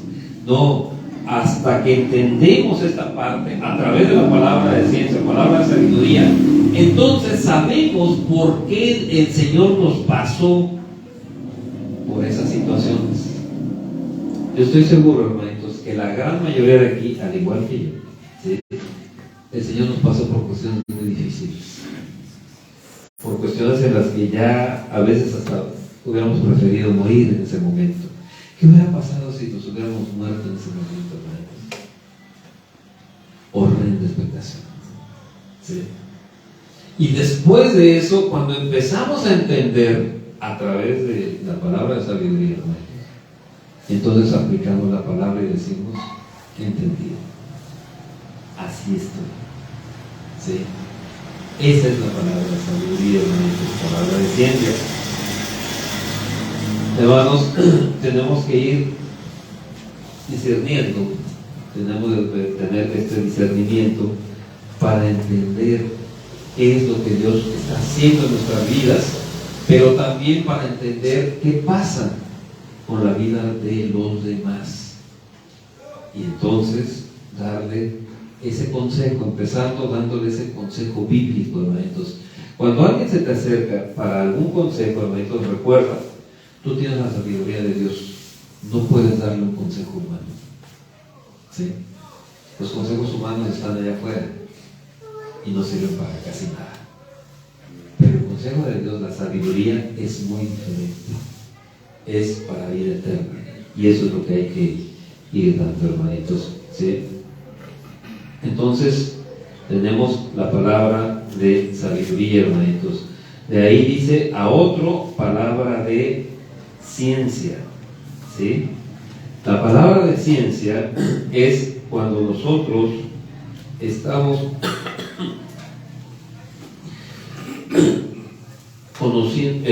No, hasta que entendemos esta parte a través de la palabra de ciencia, palabra de sabiduría, entonces sabemos por qué el Señor nos pasó por esas situaciones. Yo estoy seguro, hermanitos, que la gran mayoría de aquí, al igual que yo, ¿sí? El Señor nos pasó por cuestiones muy difíciles, por cuestiones en las que ya a veces hasta hubiéramos preferido morir en ese momento. ¿Qué hubiera pasado si nos hubiéramos muerto en ese momento, hermanos? Horrenda expectación, ¿sí? Y después de eso, cuando empezamos a entender a través de la palabra de sabiduría, hermanos, entonces aplicamos la palabra y decimos, entendido, así estoy, ¿sí? Esa es la palabra de sabiduría, hermanos, palabra de ciencia. Hermanos, tenemos que ir discerniendo, tenemos que tener este discernimiento para entender qué es lo que Dios está haciendo en nuestras vidas, pero también para entender qué pasa con la vida de los demás. Y entonces darle ese consejo, empezando dándole ese consejo bíblico, hermanitos. Cuando alguien se te acerca para algún consejo, hermanitos, recuerda, tú tienes la sabiduría de Dios, no puedes darle un consejo humano, ¿sí? Los consejos humanos están allá afuera y no sirven para casi nada. Pero el consejo de Dios, la sabiduría, es muy diferente, es para vida eterna, y eso es lo que hay que ir dando, hermanitos, ¿sí? Entonces tenemos la palabra de sabiduría, hermanitos. De ahí dice a otro palabra de ciencia, ¿sí? La palabra de ciencia es cuando nosotros estamos conociendo,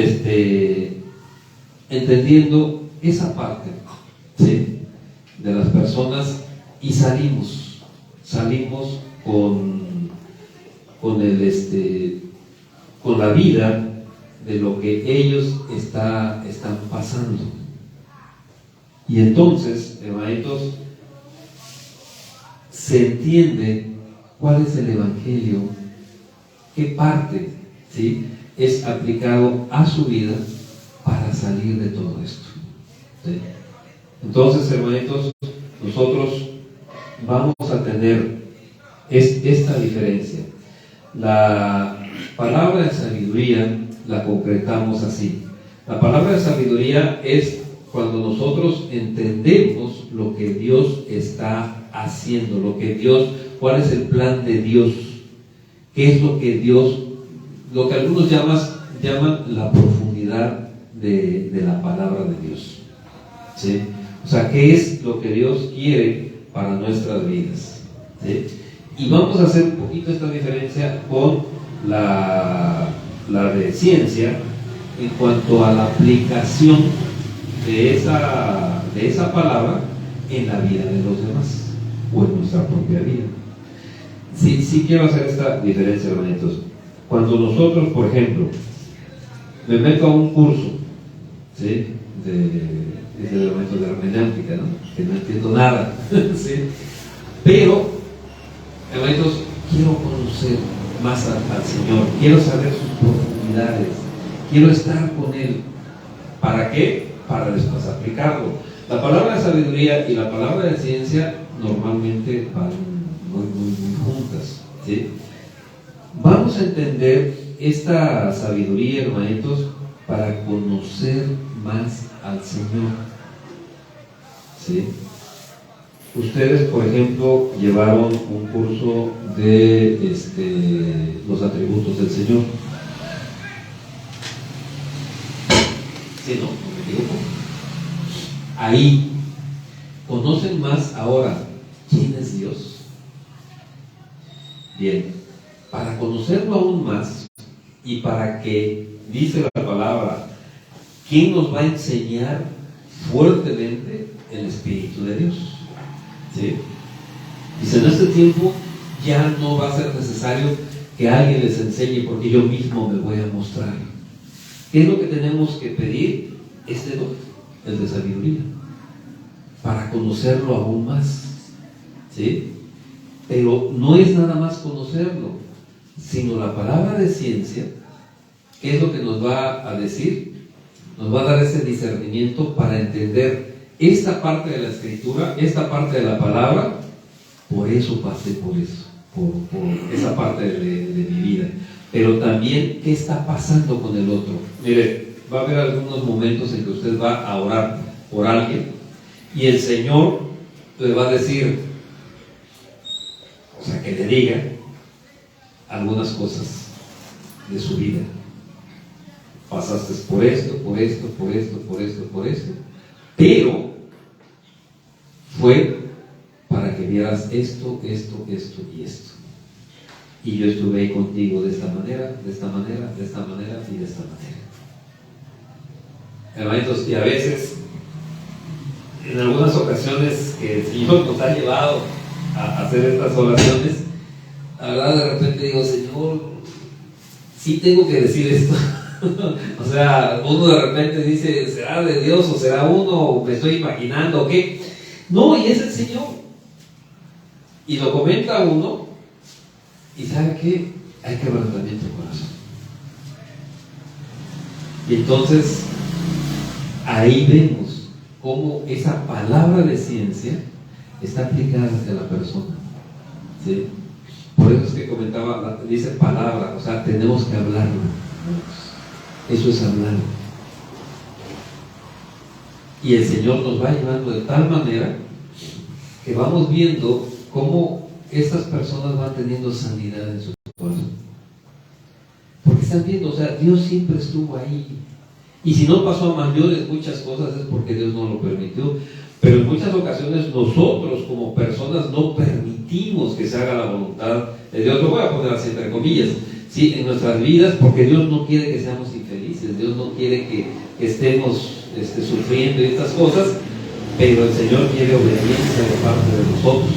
entendiendo esa parte, ¿sí? De las personas y salimos con la vida de lo que ellos están pasando. Y entonces, hermanitos, se entiende cuál es el Evangelio, qué parte, ¿sí?, es aplicado a su vida para salir de todo esto, ¿sí? Entonces, hermanitos, nosotros vamos a tener esta diferencia. La palabra de sabiduría la concretamos así. La palabra de sabiduría es cuando nosotros entendemos lo que Dios está haciendo, cuál es el plan de Dios, qué es lo que Dios, lo que algunos llaman la profundidad de la palabra de Dios, ¿sí? O sea, qué es lo que Dios quiere para nuestras vidas, ¿sí? Y vamos a hacer un poquito esta diferencia con la de ciencia en cuanto a la aplicación de esa palabra en la vida de los demás o en nuestra propia vida. Sí quiero hacer esta diferencia, hermanitos. Cuando nosotros, por ejemplo, me meto a un curso, ¿sí?, de elementos de hermenéutica, ¿no?, que no entiendo nada, ¿sí?, pero, hermanitos, quiero conocer más al Señor, quiero saber sus profundidades, quiero estar con Él. ¿Para qué? Para después aplicarlo. La palabra de sabiduría y la palabra de ciencia normalmente van muy juntas, ¿sí? Vamos a entender esta sabiduría, hermanitos, para conocer más al Señor, ¿sí? Ustedes, por ejemplo, llevaron un curso de los atributos del Señor. Sí, no me equivoco. Ahí conocen más ahora quién es Dios. Bien, para conocerlo aún más y para que, dice la palabra, ¿quién nos va a enseñar fuertemente? El Espíritu de Dios, ¿sí? Dice, en este tiempo ya no va a ser necesario que alguien les enseñe, porque yo mismo me voy a mostrar. ¿Qué es lo que tenemos que pedir? Este don, el de sabiduría, para conocerlo aún más, ¿sí? Pero no es nada más conocerlo, sino la palabra de ciencia. ¿Qué es lo que nos va a decir? Nos va a dar ese discernimiento para entender esta parte de la Escritura, esta parte de la palabra. Por eso pasé por eso, por esa parte de mi vida. Pero también, ¿qué está pasando con el otro? Mire, va a haber algunos momentos en que usted va a orar por alguien y el Señor le va a decir, o sea, que le diga algunas cosas de su vida. Pasaste por esto, pero fue para que vieras esto y esto. Y yo estuve ahí contigo de esta manera y de esta manera. Hermanitos, y a veces, en algunas ocasiones que el Señor nos ha llevado a hacer estas oraciones, la verdad de repente digo, Señor, sí tengo que decir esto. O sea, uno de repente dice, ¿será de Dios o será uno? ¿O me estoy imaginando o qué? No, y es el Señor. Y lo comenta uno, y ¿sabe qué? Hay quebrantamiento de corazón. Y entonces, ahí vemos cómo esa palabra de ciencia está aplicada hacia la persona, ¿sí? Por eso es que comentaba, dice palabra, o sea, tenemos que hablarlo. Eso es hablar. Y el Señor nos va llevando de tal manera que vamos viendo cómo estas personas van teniendo sanidad en su corazón. Porque están viendo, o sea, Dios siempre estuvo ahí. Y si no pasó a mayores muchas cosas es porque Dios no lo permitió. Pero en muchas ocasiones nosotros como personas no permitimos que se haga la voluntad de Dios. Lo voy a poner así entre comillas, ¿sí? En nuestras vidas, porque Dios no quiere que seamos infelices. Dios no quiere que estemos sufriendo y estas cosas, pero el Señor quiere obediencia de parte de nosotros.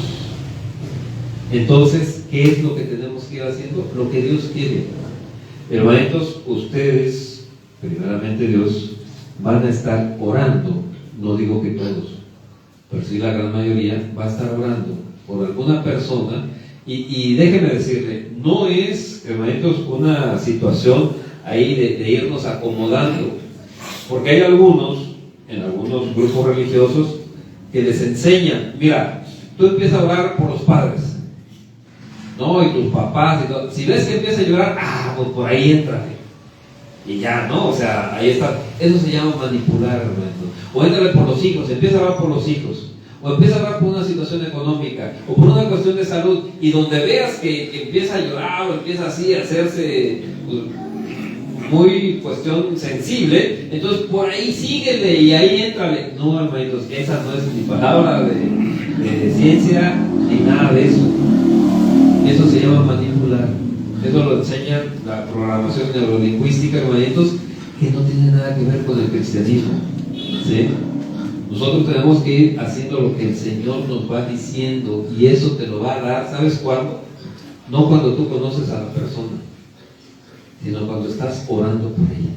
Entonces, ¿qué es lo que tenemos que ir haciendo? Lo que Dios quiere. Hermanitos, ustedes, primeramente Dios, van a estar orando, no digo que todos, pero sí la gran mayoría va a estar orando por alguna persona Y déjeme decirle, no es, hermanitos, una situación ahí de irnos acomodando, porque hay algunos, en algunos grupos religiosos, que les enseñan, mira, tú empiezas a orar por los padres, ¿no? Y tus papás y todo. Si ves que empieza a llorar, pues por ahí entra. Y ya, ¿no? O sea, ahí está. Eso se llama manipular, hermano. O éntrale por los hijos, empieza a hablar por los hijos. O empieza a hablar por una situación económica, o por una cuestión de salud. Y donde veas que empieza a llorar o empieza así a hacerse pues, muy cuestión sensible, entonces por ahí síguele y ahí éntrale. No, hermanitos, esa no es ni palabra de ciencia ni nada de eso. Eso se llama manipular. Eso lo enseña la programación neurolingüística, hermanitos, que no tiene nada que ver con el cristianismo. ¿Sí? Nosotros tenemos que ir haciendo lo que el Señor nos va diciendo, y eso te lo va a dar, ¿sabes cuándo? No cuando tú conoces a la persona, sino cuando estás orando por ella.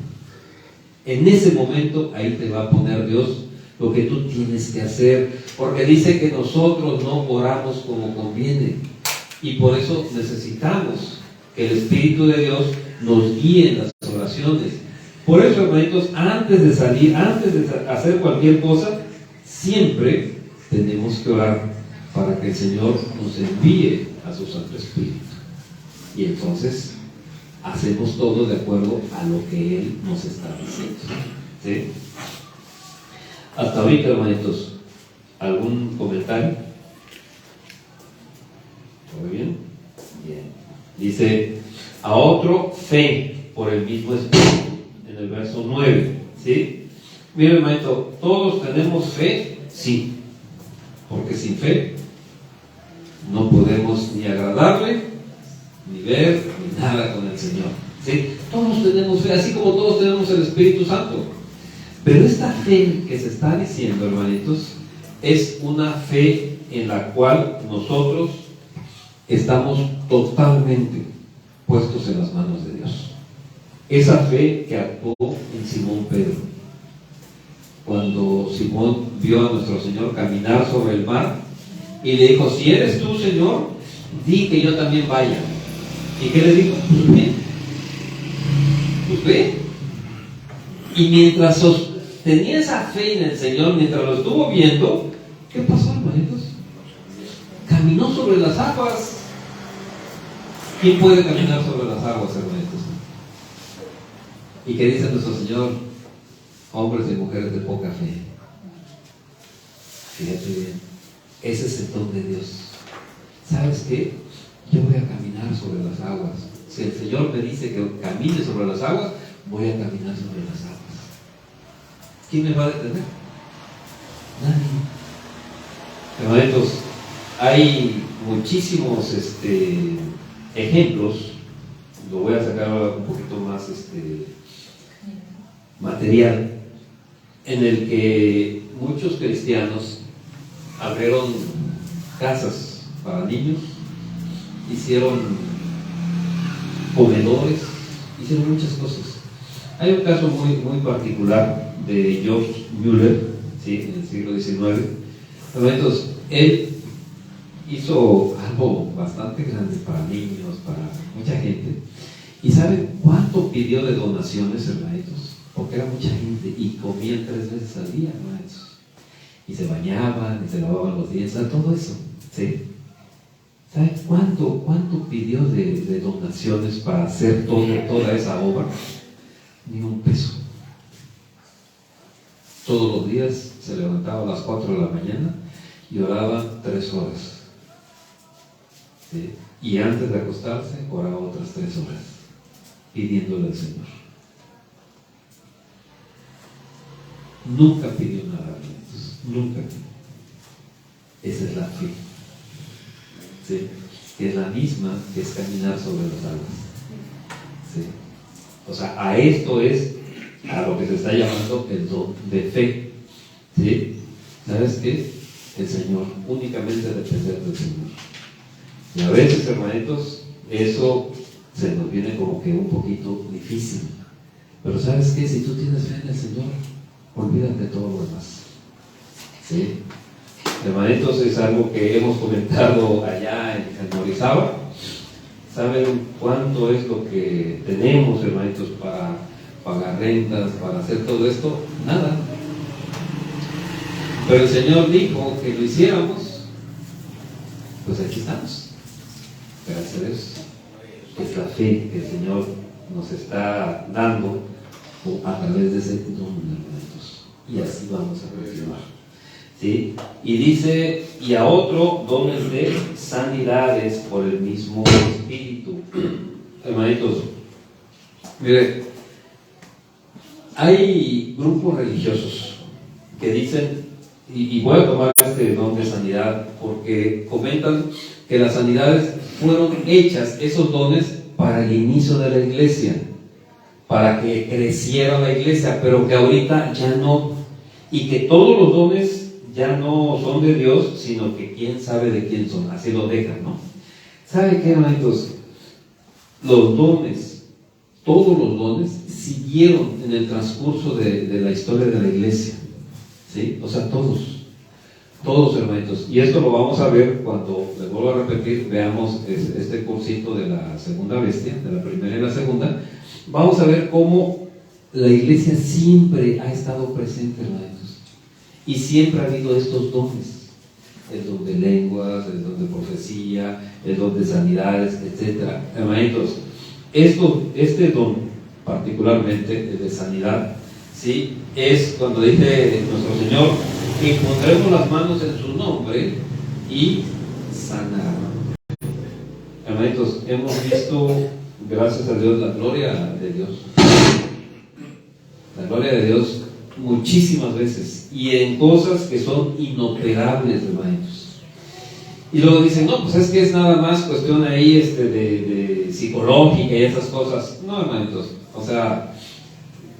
En ese momento, ahí te va a poner Dios lo que tú tienes que hacer, porque dice que nosotros no oramos como conviene, y por eso necesitamos que el Espíritu de Dios nos guíe en las oraciones. Por eso, hermanitos, antes de salir, antes de hacer cualquier cosa, siempre tenemos que orar para que el Señor nos envíe a su Santo Espíritu. Y entonces hacemos todo de acuerdo a lo que Él nos está diciendo. ¿Sí? Hasta ahorita, hermanitos, ¿algún comentario? ¿Todo bien? Bien. Dice, a otro fe por el mismo Espíritu, en el verso 9. ¿Sí? Miren, hermanito, ¿todos tenemos fe? Sí. Porque sin fe no podemos ni agradarle, ni ver, ni nada con el Señor. ¿Sí? Todos tenemos fe, así como todos tenemos el Espíritu Santo. Pero esta fe que se está diciendo, hermanitos, es una fe en la cual nosotros estamos totalmente puestos en las manos de Dios. Esa fe que actuó en Simón Pedro. Cuando Simón vio a nuestro Señor caminar sobre el mar y le dijo, si eres tú, Señor, di que yo también vaya. ¿Y qué le dijo? Pues ve. Pues ve. Y mientras tenía esa fe en el Señor, mientras lo estuvo viendo, ¿qué pasó, hermanitos? Caminó sobre las aguas. ¿Quién puede caminar sobre las aguas, hermanitos? ¿Y qué dice nuestro Señor? Hombres y mujeres de poca fe. Fíjate bien, ese es el don de Dios. ¿Sabes qué? Yo voy a caminar sobre las aguas. Si el Señor me dice que camine sobre las aguas, voy a caminar sobre las aguas. ¿Quién me va a detener? Nadie. Hermanitos, hay muchísimos ejemplos. Lo voy a sacar un poquito más material, en el que muchos cristianos abrieron casas para niños, hicieron comedores, hicieron muchas cosas. Hay un caso muy particular de George Mueller, ¿sí? En el siglo XIX. Entonces, él hizo algo bastante grande para niños, para mucha gente. ¿Y saben cuánto pidió de donaciones, hermanitos? Porque era mucha gente y comían 3 veces al día, hermanitos. Y se bañaban, y se lavaban los dientes, todo eso. ¿Sí? ¿Saben cuánto pidió de donaciones para hacer toda esa obra? Ni un peso. Todos los días se levantaba a las 4 de la mañana y oraba 3 horas. ¿Sí? Y antes de acostarse, oraba otras 3 horas, pidiéndole al Señor. Nunca pidió nada, hermanos. Nunca. Esa es la fe. ¿Sí? Que es la misma que es caminar sobre las aguas. ¿Sí? O sea, a esto es a lo que se está llamando el don de fe. ¿Sí? ¿Sabes qué? El Señor, únicamente depender del Señor. Y a veces, hermanitos, eso se nos viene como que un poquito difícil. Pero ¿sabes qué? Si tú tienes fe en el Señor, olvídate de todo lo demás. ¿Sí? Hermanitos, es algo que hemos comentado allá en Orizaba. ¿Saben cuánto es lo que tenemos, hermanitos, para pagar rentas, para hacer todo esto? Nada. Pero el Señor dijo que lo hiciéramos, pues aquí estamos. Gracias a Dios. Es la fe que el Señor nos está dando a través de ese don, hermanitos. Y así vamos a continuar. ¿Sí? Y dice, y a otro dones de sanidades por el mismo Espíritu. Hermanitos, mire, hay grupos religiosos que dicen, y voy a tomar este don de sanidad porque comentan que las sanidades fueron hechas, esos dones, para el inicio de la iglesia, para que creciera la iglesia, pero que ahorita ya no, y que todos los dones ya no son de Dios, sino que quién sabe de quién son, así lo dejan, ¿no? ¿Sabe qué, hermanitos? Los dones, todos los dones, siguieron en el transcurso de la historia de la iglesia, ¿sí? O sea, todos, hermanitos. Y esto lo vamos a ver cuando, les vuelvo a repetir, veamos este cursito de la segunda bestia, de la primera y la segunda. Vamos a ver cómo la iglesia siempre ha estado presente, hermanitos. Y siempre ha habido estos dones, el don de lenguas, el don de profecía, el don de sanidades, etc. Hermanitos, este don, particularmente el de sanidad, ¿sí? Es cuando dice nuestro Señor, que pondremos las manos en su nombre y sanará. Hermanitos, hemos visto, gracias a Dios, la gloria de Dios. La gloria de Dios muchísimas veces, y en cosas que son inoperables, hermanitos. Y luego dicen, no, pues es que es nada más cuestión ahí de psicológica y esas cosas. No, hermanitos, o sea,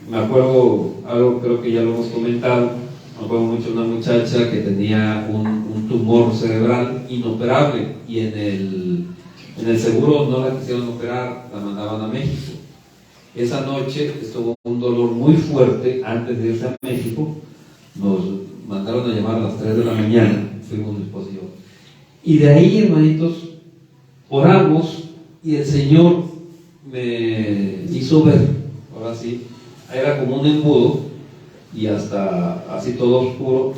me acuerdo, algo creo que ya lo hemos comentado, me acuerdo mucho de una muchacha que tenía un tumor cerebral inoperable, y en el seguro no la quisieron operar, la mandaban a México. Esa noche estuvo un dolor muy fuerte antes de irse a México. Nos mandaron a llamar a las 3 de la mañana, fuimos mi esposo y yo. Y de ahí, hermanitos, oramos y el Señor me hizo ver, ahora sí, era como un embudo y hasta así todo oscuro,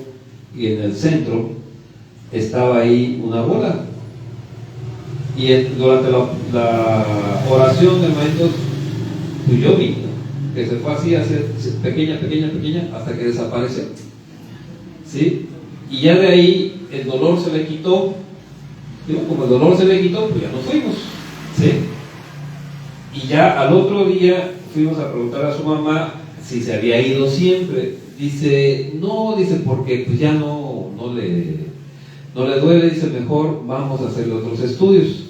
y en el centro estaba ahí una bola. Y durante la oración, hermanitos, pues yo vi que se fue así a hacer pequeña, hasta que desapareció, ¿sí? Y ya de ahí el dolor se le quitó. Digo, como el dolor se le quitó, pues ya nos fuimos, ¿sí? Y ya al otro día fuimos a preguntar a su mamá si se había ido siempre. Dice, no, dice, porque pues ya no le duele, dice, mejor vamos a hacerle otros estudios.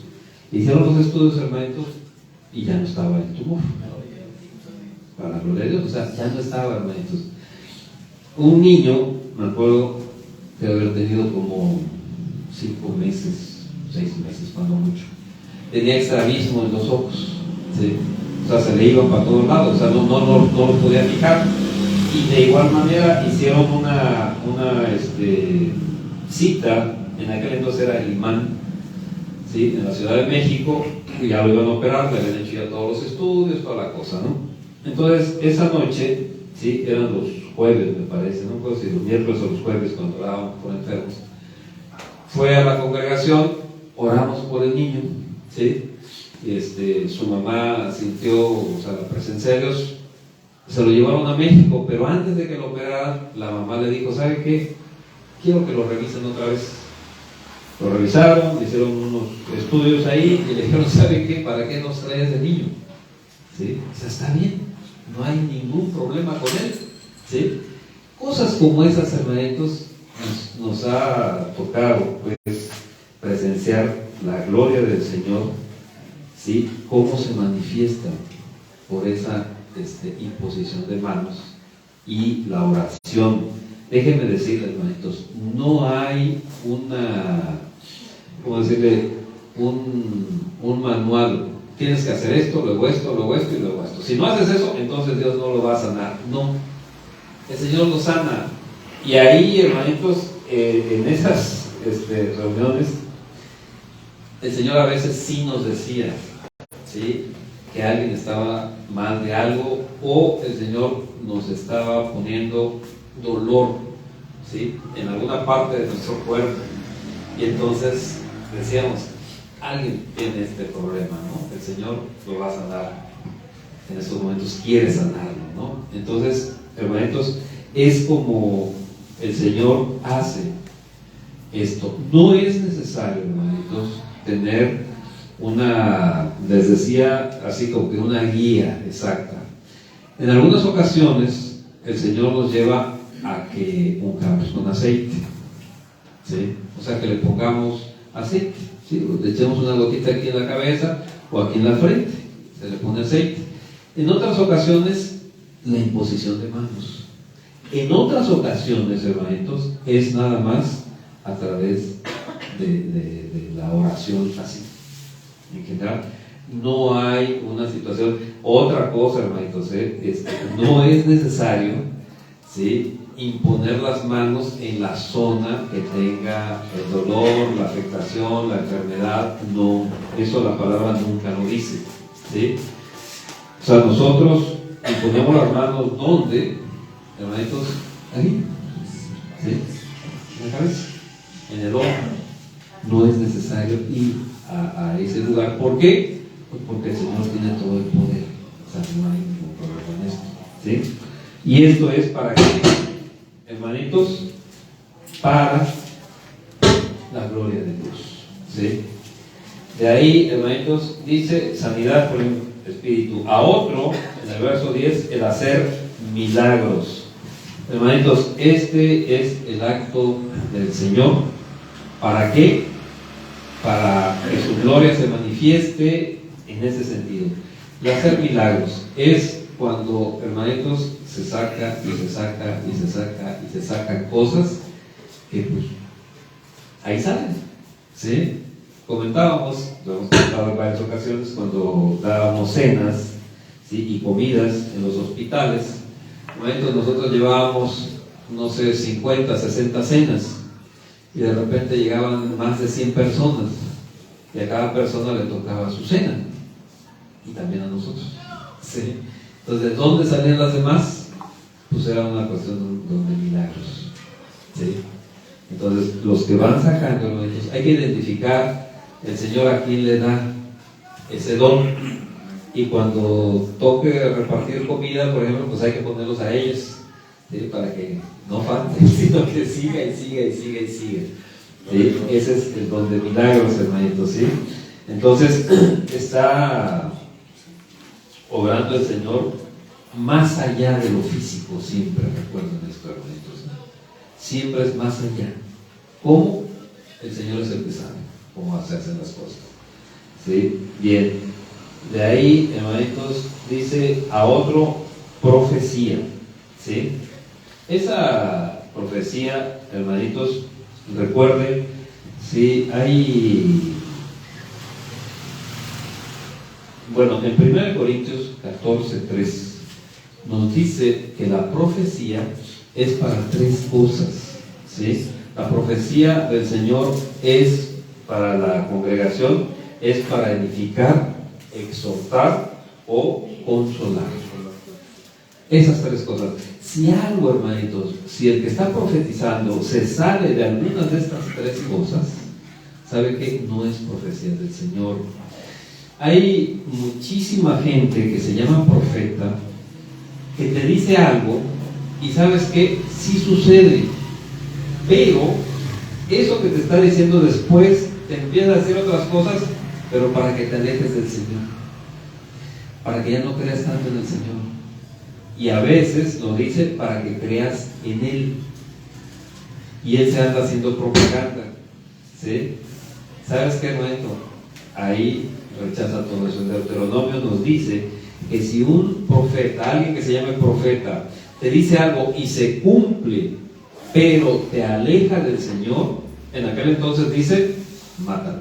Hicieron los estudios, hermanitos, y ya no estaba el tumor. Para la gloria de Dios, o sea, ya no estaba, hermanitos. Un niño, me acuerdo, de haber tenido como 5 meses, 6 meses, cuando mucho. Tenía estrabismo en los ojos, ¿sí? O sea, se le iba para todos lados, o sea, no los podía fijar. Y de igual manera hicieron una cita, en aquel entonces era el imán, ¿sí? En la Ciudad de México, y ya lo iban a operar, le habían hecho ya todos los estudios, toda la cosa, ¿no? Entonces, esa noche, ¿sí? Eran los jueves, me parece, no puedo decir los miércoles o los jueves, cuando orábamos por enfermos. Fue a la congregación, oramos por el niño, ¿sí? Su mamá sintió, o sea, la presencia de Dios. Se lo llevaron a México, pero antes de que lo operaran, la mamá le dijo, ¿sabe qué? Quiero que lo revisen otra vez. Lo revisaron, hicieron unos estudios ahí y le dijeron, ¿sabe qué? ¿Para qué nos trae ese niño? ¿Sí? O sea, está bien, no hay ningún problema con él, ¿sí? Cosas como esas, hermanitos, nos ha tocado, pues, presenciar la gloria del Señor, ¿sí? Cómo se manifiesta por esa imposición de manos y la oración. Déjenme decirles, hermanitos, no hay un manual. Tienes que hacer esto, luego esto, luego esto y luego esto. Si no haces eso, entonces Dios no lo va a sanar. No, el Señor lo sana. Y ahí, hermanitos, en esas reuniones, el Señor a veces sí nos decía, ¿sí?, que alguien estaba mal de algo, o el Señor nos estaba poniendo dolor, ¿sí?, en alguna parte de nuestro cuerpo, y entonces decíamos, alguien tiene este problema, ¿no? El Señor lo va a sanar en estos momentos, quiere sanarlo, ¿no? Entonces, hermanitos, es como el Señor hace esto. No es necesario, hermanitos, tener les decía, así como que una guía exacta. En algunas ocasiones, el Señor nos lleva a que ungamos con aceite, ¿sí? O sea, que le pongamos aceite, ¿sí? Le echemos una gotita aquí en la cabeza o aquí en la frente, se le pone aceite. En otras ocasiones, la imposición de manos. En otras ocasiones, hermanitos, es nada más a través de la oración así. En general, no hay una situación. Otra cosa, hermanitos, no es necesario, ¿sí?, imponer las manos en la zona que tenga el dolor, la afectación, la enfermedad. No, eso la palabra nunca lo dice, ¿sí? O sea, nosotros imponemos las manos, ¿dónde, hermanitos? Ahí, ¿sí?, en la cabeza, en el hombro. No es necesario ir a ese lugar. ¿Por qué? Pues porque el Señor tiene todo el poder. O sea, no hay ningún problema en esto, ¿sí? Y esto es para que, hermanitos, para la gloria de Dios, ¿sí? De ahí, hermanitos, dice sanidad por el Espíritu. A otro, en el verso 10, el hacer milagros. Hermanitos, este es el acto del Señor. ¿Para qué? Para que su gloria se manifieste en ese sentido. Y hacer milagros es cuando, hermanitos, se saca y se saca y se saca y se sacan cosas que pues ahí salen, ¿sí? Comentábamos, lo hemos comentado en varias ocasiones, cuando dábamos cenas, ¿sí?, y comidas en los hospitales. Hermanitos, nosotros llevábamos, no sé, 50, 60 cenas, y de repente llegaban más de 100 personas, y a cada persona le tocaba su cena, y también a nosotros, ¿sí? Entonces, ¿de dónde salían las demás? Pues era una cuestión de milagros, ¿sí? Entonces, los que van sacando, hermanitos, hay que identificar el Señor a quién le da ese don, y cuando toque repartir comida, por ejemplo, pues hay que ponerlos a ellos, ¿sí?, para que no falten, sino que siga y siga y siga y siga, ¿sí? Ese es el don de milagros, hermanitos, ¿sí? Entonces, está obrando el Señor más allá de lo físico, siempre, recuerden esto, hermanitos, ¿no? Siempre es más allá. ¿Cómo? El Señor es el que sabe cómo hacerse las cosas, ¿sí? Bien, de ahí, hermanitos, dice a otro, profecía, ¿sí? Esa profecía, hermanitos, recuerden, ¿sí? Bueno, en 1 Corintios 14:3 nos dice que la profecía es para 3 cosas, ¿sí? La profecía del Señor es para la congregación, es para edificar, exhortar o consolar. Esas 3 cosas. Si algo, hermanitos, si el que está profetizando se sale de algunas de estas 3 cosas, sabe que no es profecía del Señor. Hay muchísima gente que se llama profeta, que te dice algo y sabes que sí sucede, pero eso que te está diciendo después te empieza a decir otras cosas, pero para que te alejes del Señor, para que ya no creas tanto en el Señor. Y a veces lo dice para que creas en Él, y Él se anda haciendo propaganda, ¿sí? ¿Sabes qué, hermanito? Ahí rechaza todo eso. El Deuteronomio nos dice que si un profeta, alguien que se llame profeta, te dice algo y se cumple, pero te aleja del Señor, en aquel entonces dice, mátalo.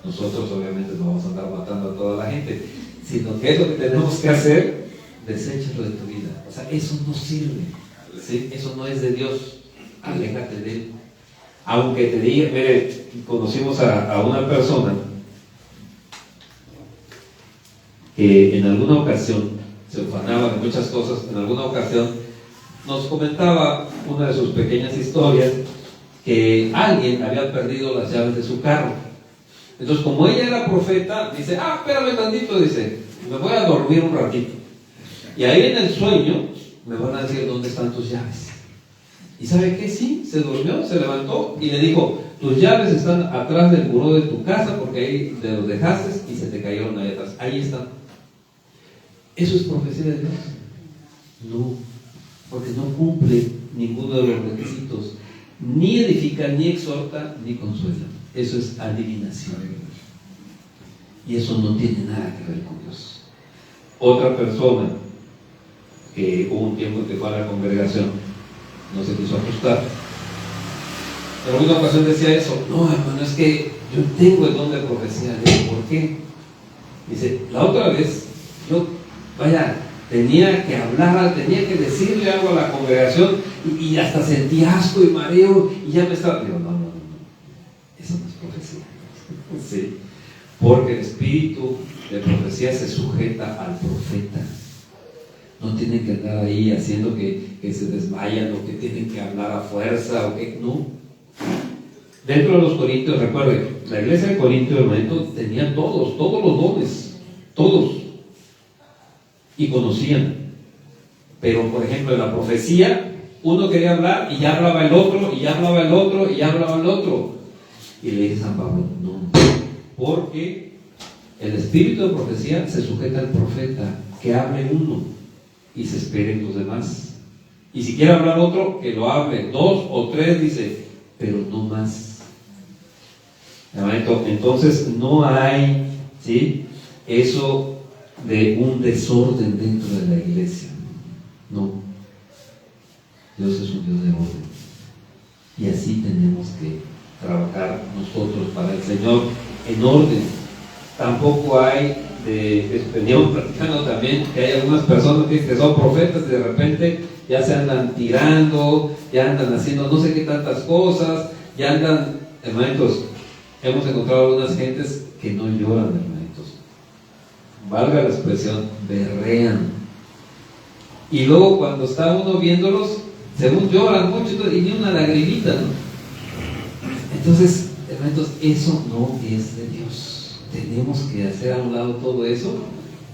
Nosotros obviamente no vamos a andar matando a toda la gente, sino que es lo que tenemos que hacer, deséchalo de tu vida. O sea, eso no sirve, ¿sí? Eso no es de Dios, aléjate de él. Aunque te diga, mire, conocimos a una persona que en alguna ocasión se ufanaba de muchas cosas. En alguna ocasión nos comentaba una de sus pequeñas historias, que alguien había perdido las llaves de su carro. Entonces, como ella era profeta, dice, espérame tantito, dice, me voy a dormir un ratito, y ahí en el sueño me van a decir dónde están tus llaves. ¿Y sabe qué? Sí, se durmió, se levantó y le dijo, tus llaves están atrás del buró de tu casa, porque ahí te los dejaste y se te cayeron ahí atrás. Ahí están. ¿Eso es profecía de Dios? No, porque no cumple ninguno de los requisitos. Ni edifica, ni exhorta, ni consuela. Eso es adivinación. Y eso no tiene nada que ver con Dios. Otra persona que hubo un tiempo que fue a la congregación, no se quiso ajustar. En alguna ocasión decía eso, no hermano, es que yo tengo el don de profecía. ¿Por qué? Dice, la otra vez yo, tenía que hablar, tenía que decirle algo a la congregación y hasta sentí asco y mareo y ya me estaba... Digo, no, eso no es profecía. Sí, porque el espíritu de profecía se sujeta al profeta. No tienen que andar ahí haciendo que se desmayan o que tienen que hablar a fuerza o que no. Dentro de los corintios, recuerden, la iglesia de Corinto de momento tenía todos los dones, todos, y conocían. Pero por ejemplo en la profecía, uno quería hablar y ya hablaba el otro, y ya hablaba el otro, y ya hablaba el otro. Y le dice San Pablo, no, porque el espíritu de profecía se sujeta al profeta, que hable uno y se esperen los demás. Y si quiere hablar otro, que lo hable, 2 o 3, dice, pero no más. Entonces no hay, ¿sí?, eso de un desorden dentro de la iglesia. No, Dios es un Dios de orden, y así tenemos que trabajar nosotros para el Señor en orden. Tampoco hay veníamos platicando también que hay algunas personas que son profetas y de repente ya se andan tirando, ya andan haciendo no sé qué tantas cosas, ya andan, hermanitos, hemos encontrado algunas gentes que no lloran, hermanitos, valga la expresión, berrean, y luego cuando está uno viéndolos, según lloran mucho y ni una lagrimita, ¿no? Entonces, hermanitos, eso no es de Dios. Tenemos que hacer a un lado todo eso.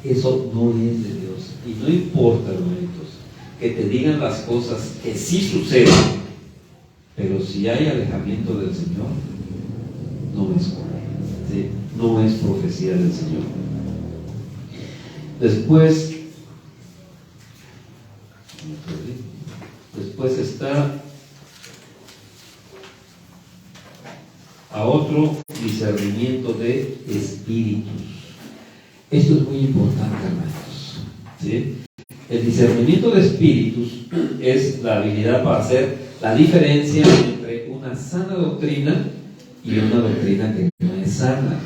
Eso no es de Dios. Y no importa, hermanitos, que te digan las cosas que sí suceden, pero si hay alejamiento del Señor, no es correcto, ¿sí? No es profecía del Señor. Después está a otro discernimiento de espíritus. Esto es muy importante, hermanos, ¿sí? El discernimiento de espíritus es la habilidad para hacer la diferencia entre una sana doctrina y una doctrina que no es sana,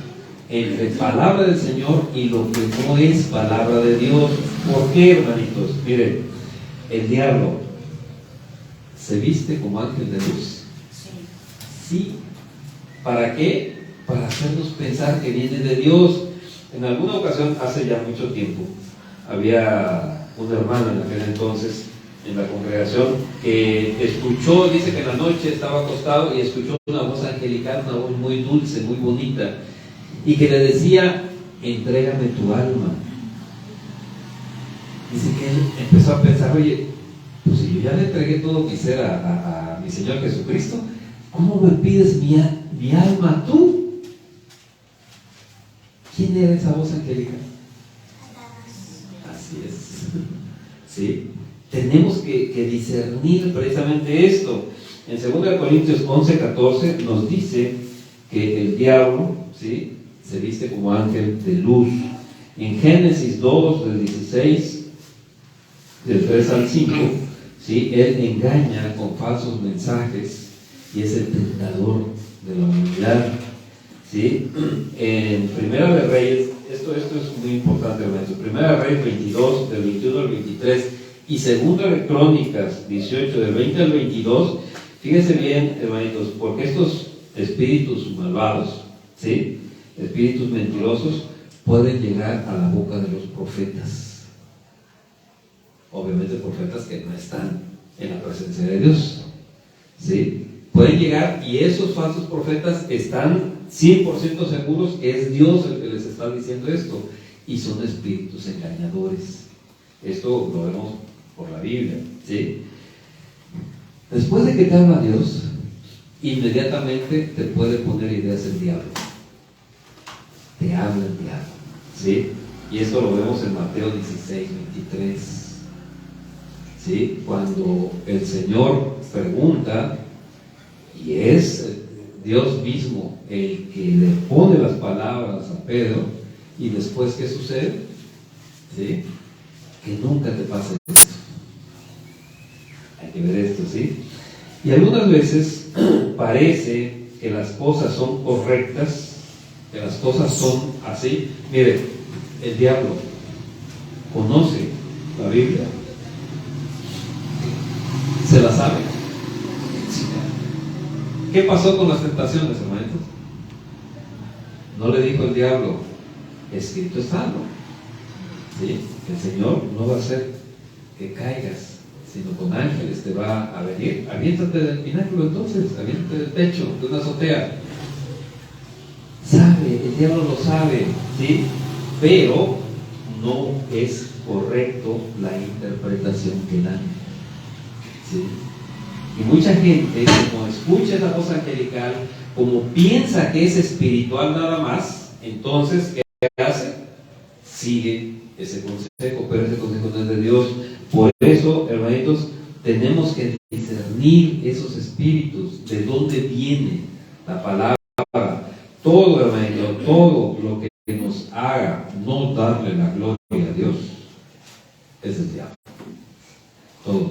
entre palabra del Señor y lo que no es palabra de Dios. ¿Por qué, hermanitos? Miren, el diablo se viste como ángel de luz. Sí. ¿Para qué? Para hacernos pensar que viene de Dios. En alguna ocasión, hace ya mucho tiempo, había un hermano en aquel entonces en la congregación que escuchó, dice que en la noche estaba acostado y escuchó una voz angelical, una voz muy dulce, muy bonita, y que le decía, entrégame tu alma. Dice que él empezó a pensar, oye, pues si yo ya le entregué todo mi ser a mi Señor Jesucristo, ¿cómo me pides mi alma tú? ¿Quién era esa voz angelical? Así es. ¿Sí? Tenemos que discernir precisamente esto. En 2 Corintios 11:14 nos dice que el diablo, ¿sí?, se viste como ángel de luz. En Génesis 2, del 16, del 3 al 5, ¿sí?, él engaña con falsos mensajes y es el tentador de la humanidad, ¿sí? En Primera de Reyes, esto es muy importante, hermanos. Primera de Reyes 22, del 21 al 23, y Segunda de Crónicas 18, del 20 al 22, Fíjense bien, hermanitos, porque estos espíritus malvados, ¿sí?, espíritus mentirosos, pueden llegar a la boca de los profetas. Obviamente profetas que no están en la presencia de Dios, ¿sí? Pueden llegar, y esos falsos profetas están 100% seguros que es Dios el que les está diciendo esto, y son espíritus engañadores. Esto lo vemos por la Biblia, ¿sí? Después de que te habla Dios, inmediatamente te puede poner ideas el diablo. Te habla el diablo, ¿sí? Y esto lo vemos en Mateo 16:23, ¿sí? Cuando el Señor pregunta, y es Dios mismo el que le pone las palabras a Pedro, y después, ¿qué sucede? ¿Sí? Que nunca te pase esto. Hay que ver esto, ¿sí? Y algunas veces parece que las cosas son correctas, que las cosas son así. Mire, el diablo conoce la Biblia, se la sabe. ¿Qué pasó con las tentaciones, hermanitos? No le dijo el diablo, escrito está, ¿no? ¿Sí? El Señor no va a hacer que caigas, sino con ángeles te va a venir. Aviéntate del pináculo entonces, aviéntate del techo, de una azotea. Sabe, el diablo lo sabe, ¿sí? Pero no es correcto la interpretación que dan, ¿sí? Y mucha gente, como escucha esa voz angelical, como piensa que es espiritual nada más, entonces, ¿qué hace? Sigue ese consejo, pero ese consejo no es de Dios. Por eso, hermanitos, tenemos que discernir esos espíritus, de dónde viene la palabra. Todo, hermanito, todo lo que nos haga no darle la gloria a Dios es el diablo. Todo.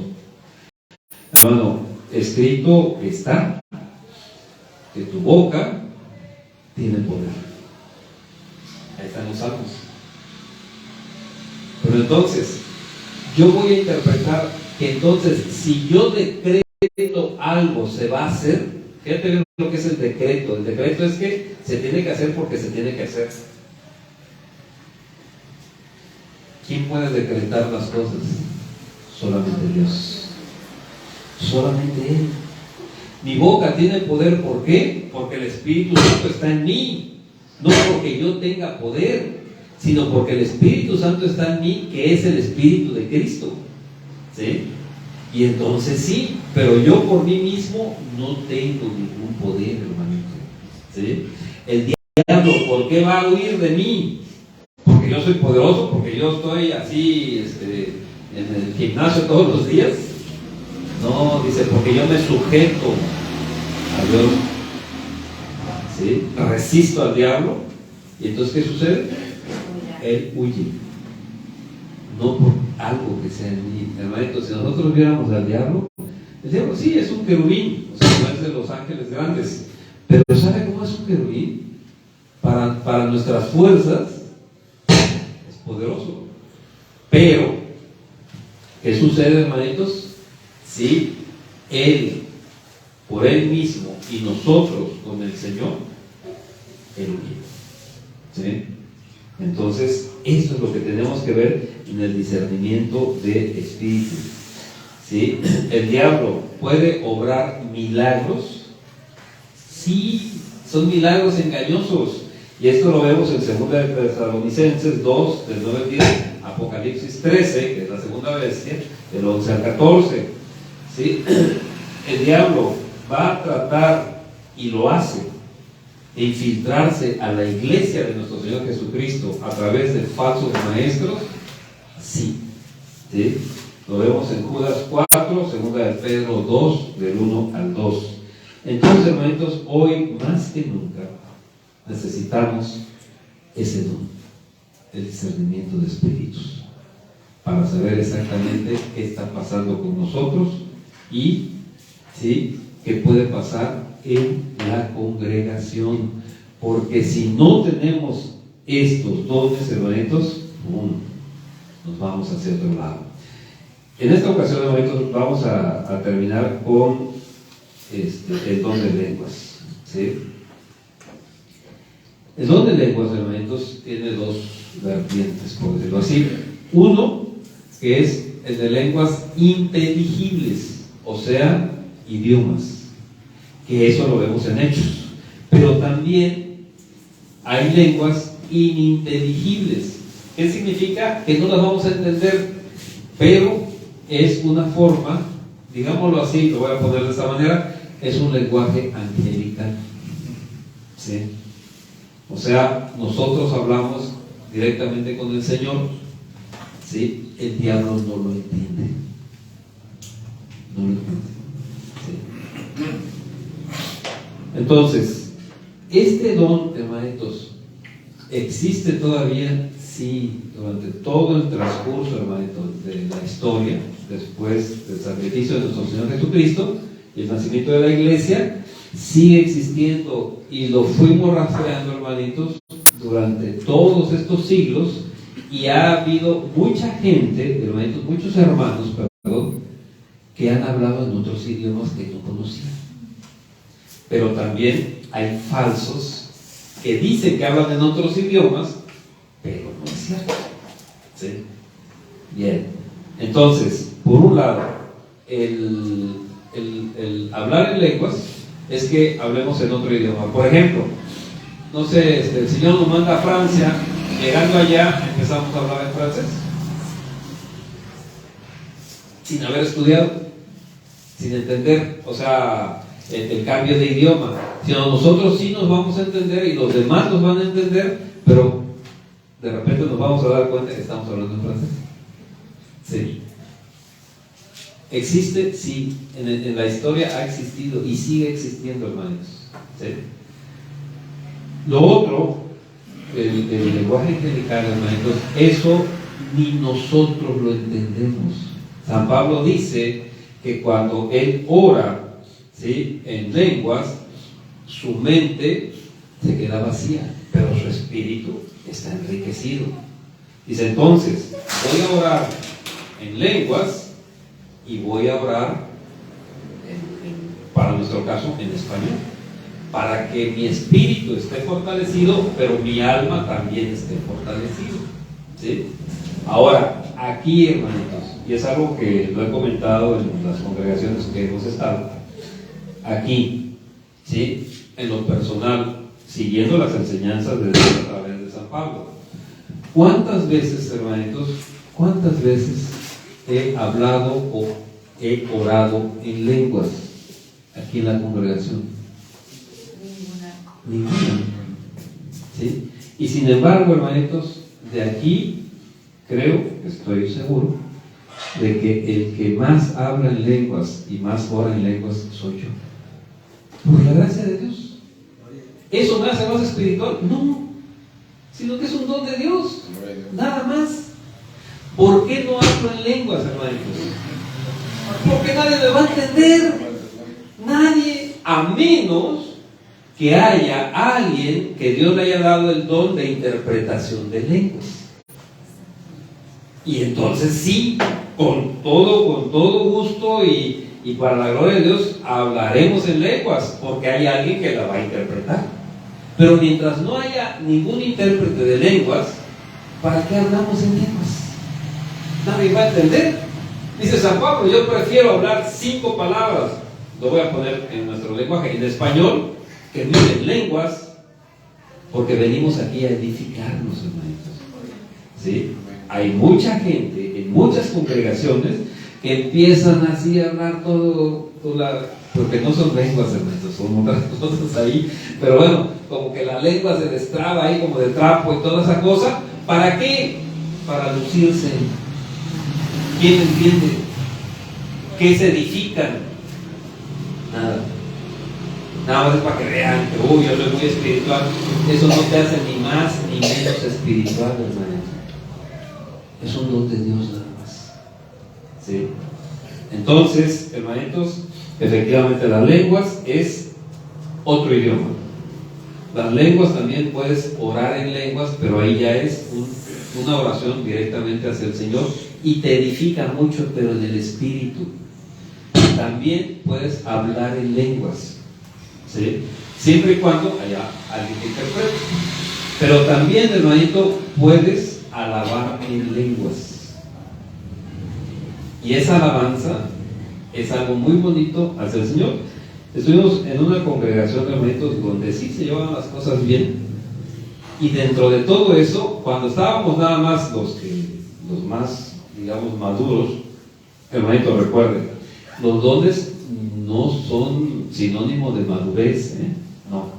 Hermano, escrito está que tu boca tiene poder. Ahí están los salmos. Pero entonces, yo voy a interpretar que entonces, si yo decreto algo se va a hacer. Fíjate bien lo que es el decreto. El decreto es que se tiene que hacer porque se tiene que hacer. ¿Quién puede decretar las cosas? Solamente Dios. Solamente Él. Mi boca tiene poder, ¿por qué? Porque el Espíritu Santo está en mí. No porque yo tenga poder, sino porque el Espíritu Santo está en mí, que es el Espíritu de Cristo, ¿sí? Y entonces sí, pero yo por mí mismo no tengo ningún poder, hermanito, ¿sí? El diablo, ¿por qué va a huir de mí? Porque yo soy poderoso, porque yo estoy así en el gimnasio todos los días. No, dice, porque yo me sujeto a Dios, ¿sí? Resisto al diablo. Y entonces, ¿qué sucede? Él huye. No por algo que sea en mí. Hermanito, si nosotros viéramos al diablo, el diablo sí es un querubín, o sea, no es de los ángeles grandes, pero ¿sabe cómo es un querubín? Para nuestras fuerzas es poderoso. Pero, ¿qué sucede, hermanitos? Si Él, por Él mismo, y nosotros con el Señor, Él huye, ¿sí? Entonces, eso es lo que tenemos que ver en el discernimiento de espíritu, ¿sí? El diablo puede obrar milagros. Sí, son milagros engañosos. Y esto lo vemos en 2 de Tesalonicenses 2, del 9 al 10, Apocalipsis 13, que es la segunda bestia, del 11 al 14. ¿Sí? El diablo va a tratar, y lo hace, de infiltrarse a la iglesia de nuestro Señor Jesucristo a través de falsos maestros. Sí, ¿sí? Lo vemos en Judas 4, segunda de Pedro 2, del 1 al 2. Entonces, hermanitos, hoy más que nunca necesitamos ese don, el discernimiento de espíritus, para saber exactamente qué está pasando con nosotros y, ¿sí?, qué puede pasar en la congregación. Porque si no tenemos estos dones, hermanitos, nos vamos hacia otro lado. En esta ocasión, hermanitos, vamos a terminar con el don de lenguas, ¿sí? El don de lenguas, hermanitos, tiene dos vertientes, por decirlo así. Uno, que es el de lenguas inteligibles, o sea, idiomas, que eso lo vemos en Hechos. Pero también hay lenguas ininteligibles. ¿Qué significa? Que no las vamos a entender, pero es una forma, digámoslo así, lo voy a poner de esta manera, es un lenguaje angelical, ¿sí? O sea, nosotros hablamos directamente con el Señor, ¿sí? El diablo no lo entiende. No lo entiende, ¿sí? Entonces, este don, hermanitos, ¿existe todavía? Sí, durante todo el transcurso, hermanitos, de la historia, después del sacrificio de nuestro Señor Jesucristo y el nacimiento de la iglesia, sigue existiendo, y lo fuimos rastreando, hermanitos, durante todos estos siglos, y ha habido mucha gente, hermanitos, muchos hermanos, perdón, que han hablado en otros idiomas que no conocían. Pero también hay falsos que dicen que hablan en otros idiomas, pero no es cierto, ¿sí? Bien, entonces, por un lado, el hablar en lenguas es que hablemos en otro idioma. Por ejemplo, no sé, el Señor nos manda a Francia, llegando allá empezamos a hablar en francés, sin haber estudiado, sin entender, o sea, el cambio de idioma. Sino nosotros sí nos vamos a entender y los demás nos van a entender, pero de repente nos vamos a dar cuenta que estamos hablando en francés. Sí. ¿Existe? Sí. En la historia ha existido y sigue existiendo, hermanos. ¿Sí? Lo otro, el lenguaje angelical, hermanos, eso ni nosotros lo entendemos. San Pablo dice que cuando él ora, ¿sí?, en lenguas, su mente se queda vacía, pero su espíritu está enriquecido. Dice, entonces, voy a orar en lenguas y voy a orar, para nuestro caso, en español, para que mi espíritu esté fortalecido, pero mi alma también esté fortalecido, ¿sí? Ahora, aquí, hermanitos, y es algo que lo he comentado en las congregaciones que hemos estado, aquí, ¿sí?, en lo personal, siguiendo las enseñanzas de Dios a través de San Pablo, ¿cuántas veces, hermanitos, cuántas veces he hablado o he orado en lenguas aquí en la congregación? Ninguna. ¿Sí? Y sin embargo, hermanitos, de aquí creo, estoy seguro, de que el que más habla en lenguas y más ora en lenguas soy yo. Por la gracia de Dios. ¿Eso me hace más espiritual? No, sino que es un don de Dios, nada más. ¿Por qué no hablo en lenguas, hermanitos? Porque nadie me va a entender. Nadie, a menos que haya alguien que Dios le haya dado el don de interpretación de lenguas. Y entonces sí, con todo gusto y para la gloria de Dios hablaremos en lenguas, porque hay alguien que la va a interpretar. Pero mientras no haya ningún intérprete de lenguas, ¿para qué hablamos en lenguas? Nadie va a entender. Dice San Pablo, yo prefiero hablar 5 palabras, lo voy a poner en nuestro lenguaje, en español, que no en lenguas, porque venimos aquí a edificarnos, hermanitos. ¿Sí? Hay mucha gente en muchas congregaciones que empiezan así a hablar todo porque no son lenguas, hermanitos, son otras cosas ahí, pero bueno, como que la lengua se destraba ahí como de trapo y toda esa cosa. ¿Para qué? Para lucirse. ¿Quién entiende? ¿Qué se edifican? Nada. Nada más es para que vean que yo soy muy espiritual. Eso no te hace ni más ni menos espiritual, hermano. Es un don de Dios nada más. ¿Sí? Entonces, hermanitos, efectivamente las lenguas es otro idioma. Las lenguas también puedes orar en lenguas, pero ahí ya es una oración directamente hacia el Señor y te edifica mucho, pero en el espíritu. también puedes hablar en lenguas, ¿sí? Siempre y cuando haya alguien que interprete. Pero también, hermanito, puedes alabar en lenguas. Y esa alabanza es algo muy bonito hacia el Señor. Estuvimos en una congregación de hermanitos donde sí se llevaban las cosas bien. Y dentro de todo eso, cuando estábamos nada más los más, digamos, maduros, hermanito, recuerden, los dones no son sinónimo de madurez, no.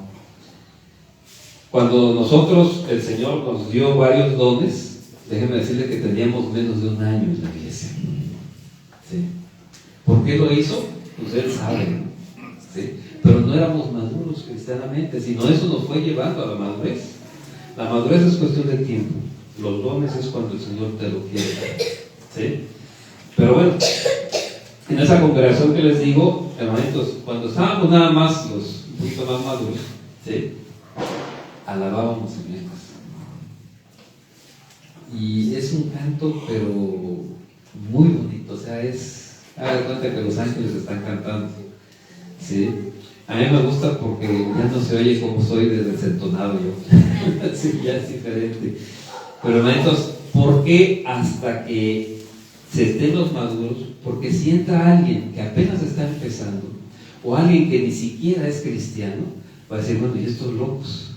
Cuando nosotros, el Señor nos dio varios dones, déjenme decirle que teníamos menos de un año en la iglesia. ¿Sí? ¿Por qué lo hizo? Pues Él sabe, ¿no? ¿Sí? Pero no éramos maduros cristianamente, sino eso nos fue llevando a la madurez. La madurez es cuestión de tiempo, los dones es cuando el Señor te lo quiere dar, ¿sí? Pero bueno, en esa congregación que les digo, hermanitos, cuando estábamos nada más los un poquito más maduros, ¿sí? Alabábamos en lenguas. Y es un canto, pero muy bonito, o sea, haga cuenta que los ángeles están cantando, ¿sí? A mí me gusta porque ya no se oye como soy de desentonado yo. Sí, ya es diferente. Pero hermanitos, ¿por qué hasta que se estén los maduros? Porque si entra alguien que apenas está empezando, o alguien que ni siquiera es cristiano, va a decir, bueno, ¿y estos locos?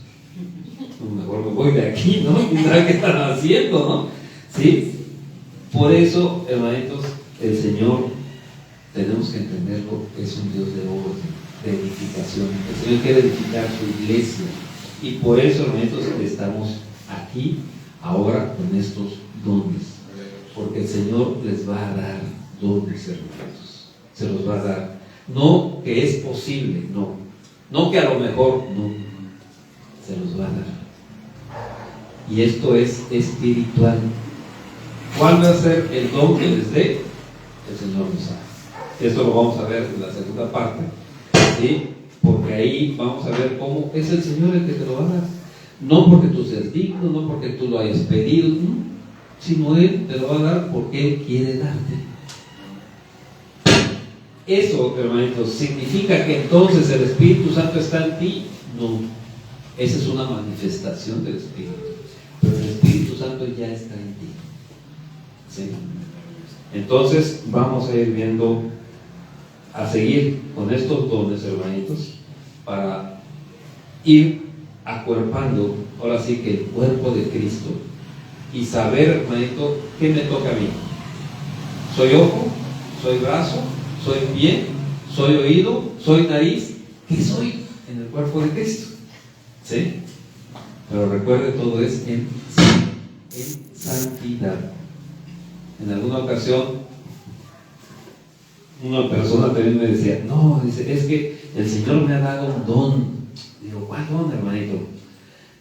Mejor me voy de aquí, ¿no? ¿Y sabe qué están haciendo, no? ¿Sí? Por eso, hermanitos, el Señor, tenemos que entenderlo, es un Dios de orden, de edificación. El Señor quiere edificar su iglesia. Y por eso, hermanitos, estamos aquí, ahora, con estos dones. Porque el Señor les va a dar dones, hermanitos. Se los va a dar. No que es posible, no. No que a lo mejor, no. Se los va a dar. Y esto es espiritual. ¿Cuál va a ser el don que les dé? El Señor lo sabe. Esto lo vamos a ver en la segunda parte, ¿sí? Porque ahí vamos a ver cómo es el Señor el que te lo va a dar. No porque tú seas digno, no porque tú lo hayas pedido, no, sino Él te lo va a dar porque Él quiere darte. Eso, hermanitos, ¿significa que entonces el Espíritu Santo está en ti? No. Esa es una manifestación del Espíritu. Pero el Espíritu Santo ya está en ti. ¿Sí? Entonces, vamos a ir viendo, a seguir con estos dones, hermanitos, para ir acuerpando, ahora sí que el cuerpo de Cristo, y saber, hermanito, qué me toca a mí. ¿Soy ojo? ¿Soy brazo? ¿Soy pie? ¿Soy oído? ¿Soy nariz? ¿Qué soy en el cuerpo de Cristo? ¿Sí? Pero recuerde, todo es en santidad. En alguna ocasión, una persona también me decía, no, dice, es que el Señor me ha dado un don. Digo, ¿cuál don, hermanito?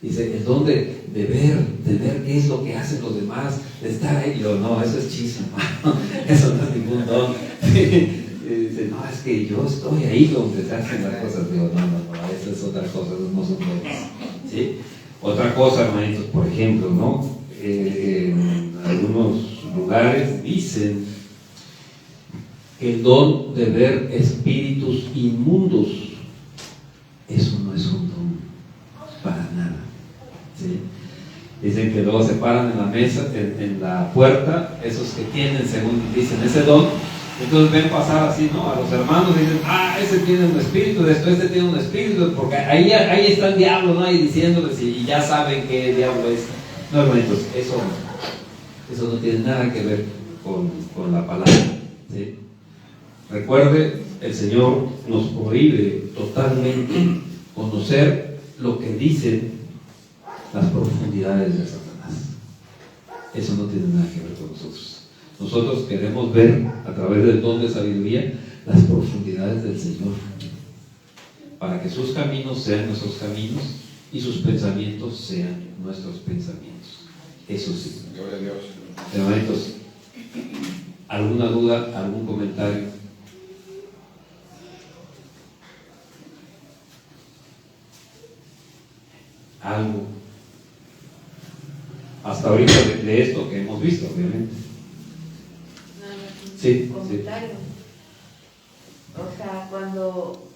Dice, el don de ver qué es lo que hacen los demás, de estar ahí. Digo, no, eso es chisme, hermano. Eso no es ningún don. Dice, no, es que yo estoy ahí donde se hacen las cosas. Digo, no, eso es otra cosa, eso no son dones. ¿Sí? Otra cosa, hermanitos, por ejemplo, ¿no? En algunos lugares dicen que el don de ver espíritus inmundos, eso no es un don para nada. ¿Sí? Dicen que luego se paran en la mesa, en la puerta, esos que tienen, según dicen, ese don. Entonces ven pasar así, ¿no? A los hermanos y dicen, ese tiene un espíritu, este tiene un espíritu, porque ahí está el diablo, ¿no? Y diciéndoles, y ya saben qué diablo es. No, hermanitos, eso no tiene nada que ver con la palabra, ¿sí? Recuerde, el Señor nos prohíbe totalmente conocer lo que dicen las profundidades de Satanás. Eso no tiene nada que ver con nosotros. Nosotros queremos ver a través del don de sabiduría las profundidades del Señor, para que sus caminos sean nuestros caminos y sus pensamientos sean nuestros pensamientos. Eso sí. Gloria a Dios. Hermanitos, ¿alguna duda, algún comentario? Algo hasta ahorita de esto que hemos visto, obviamente. Sí, comentario. O sea, cuando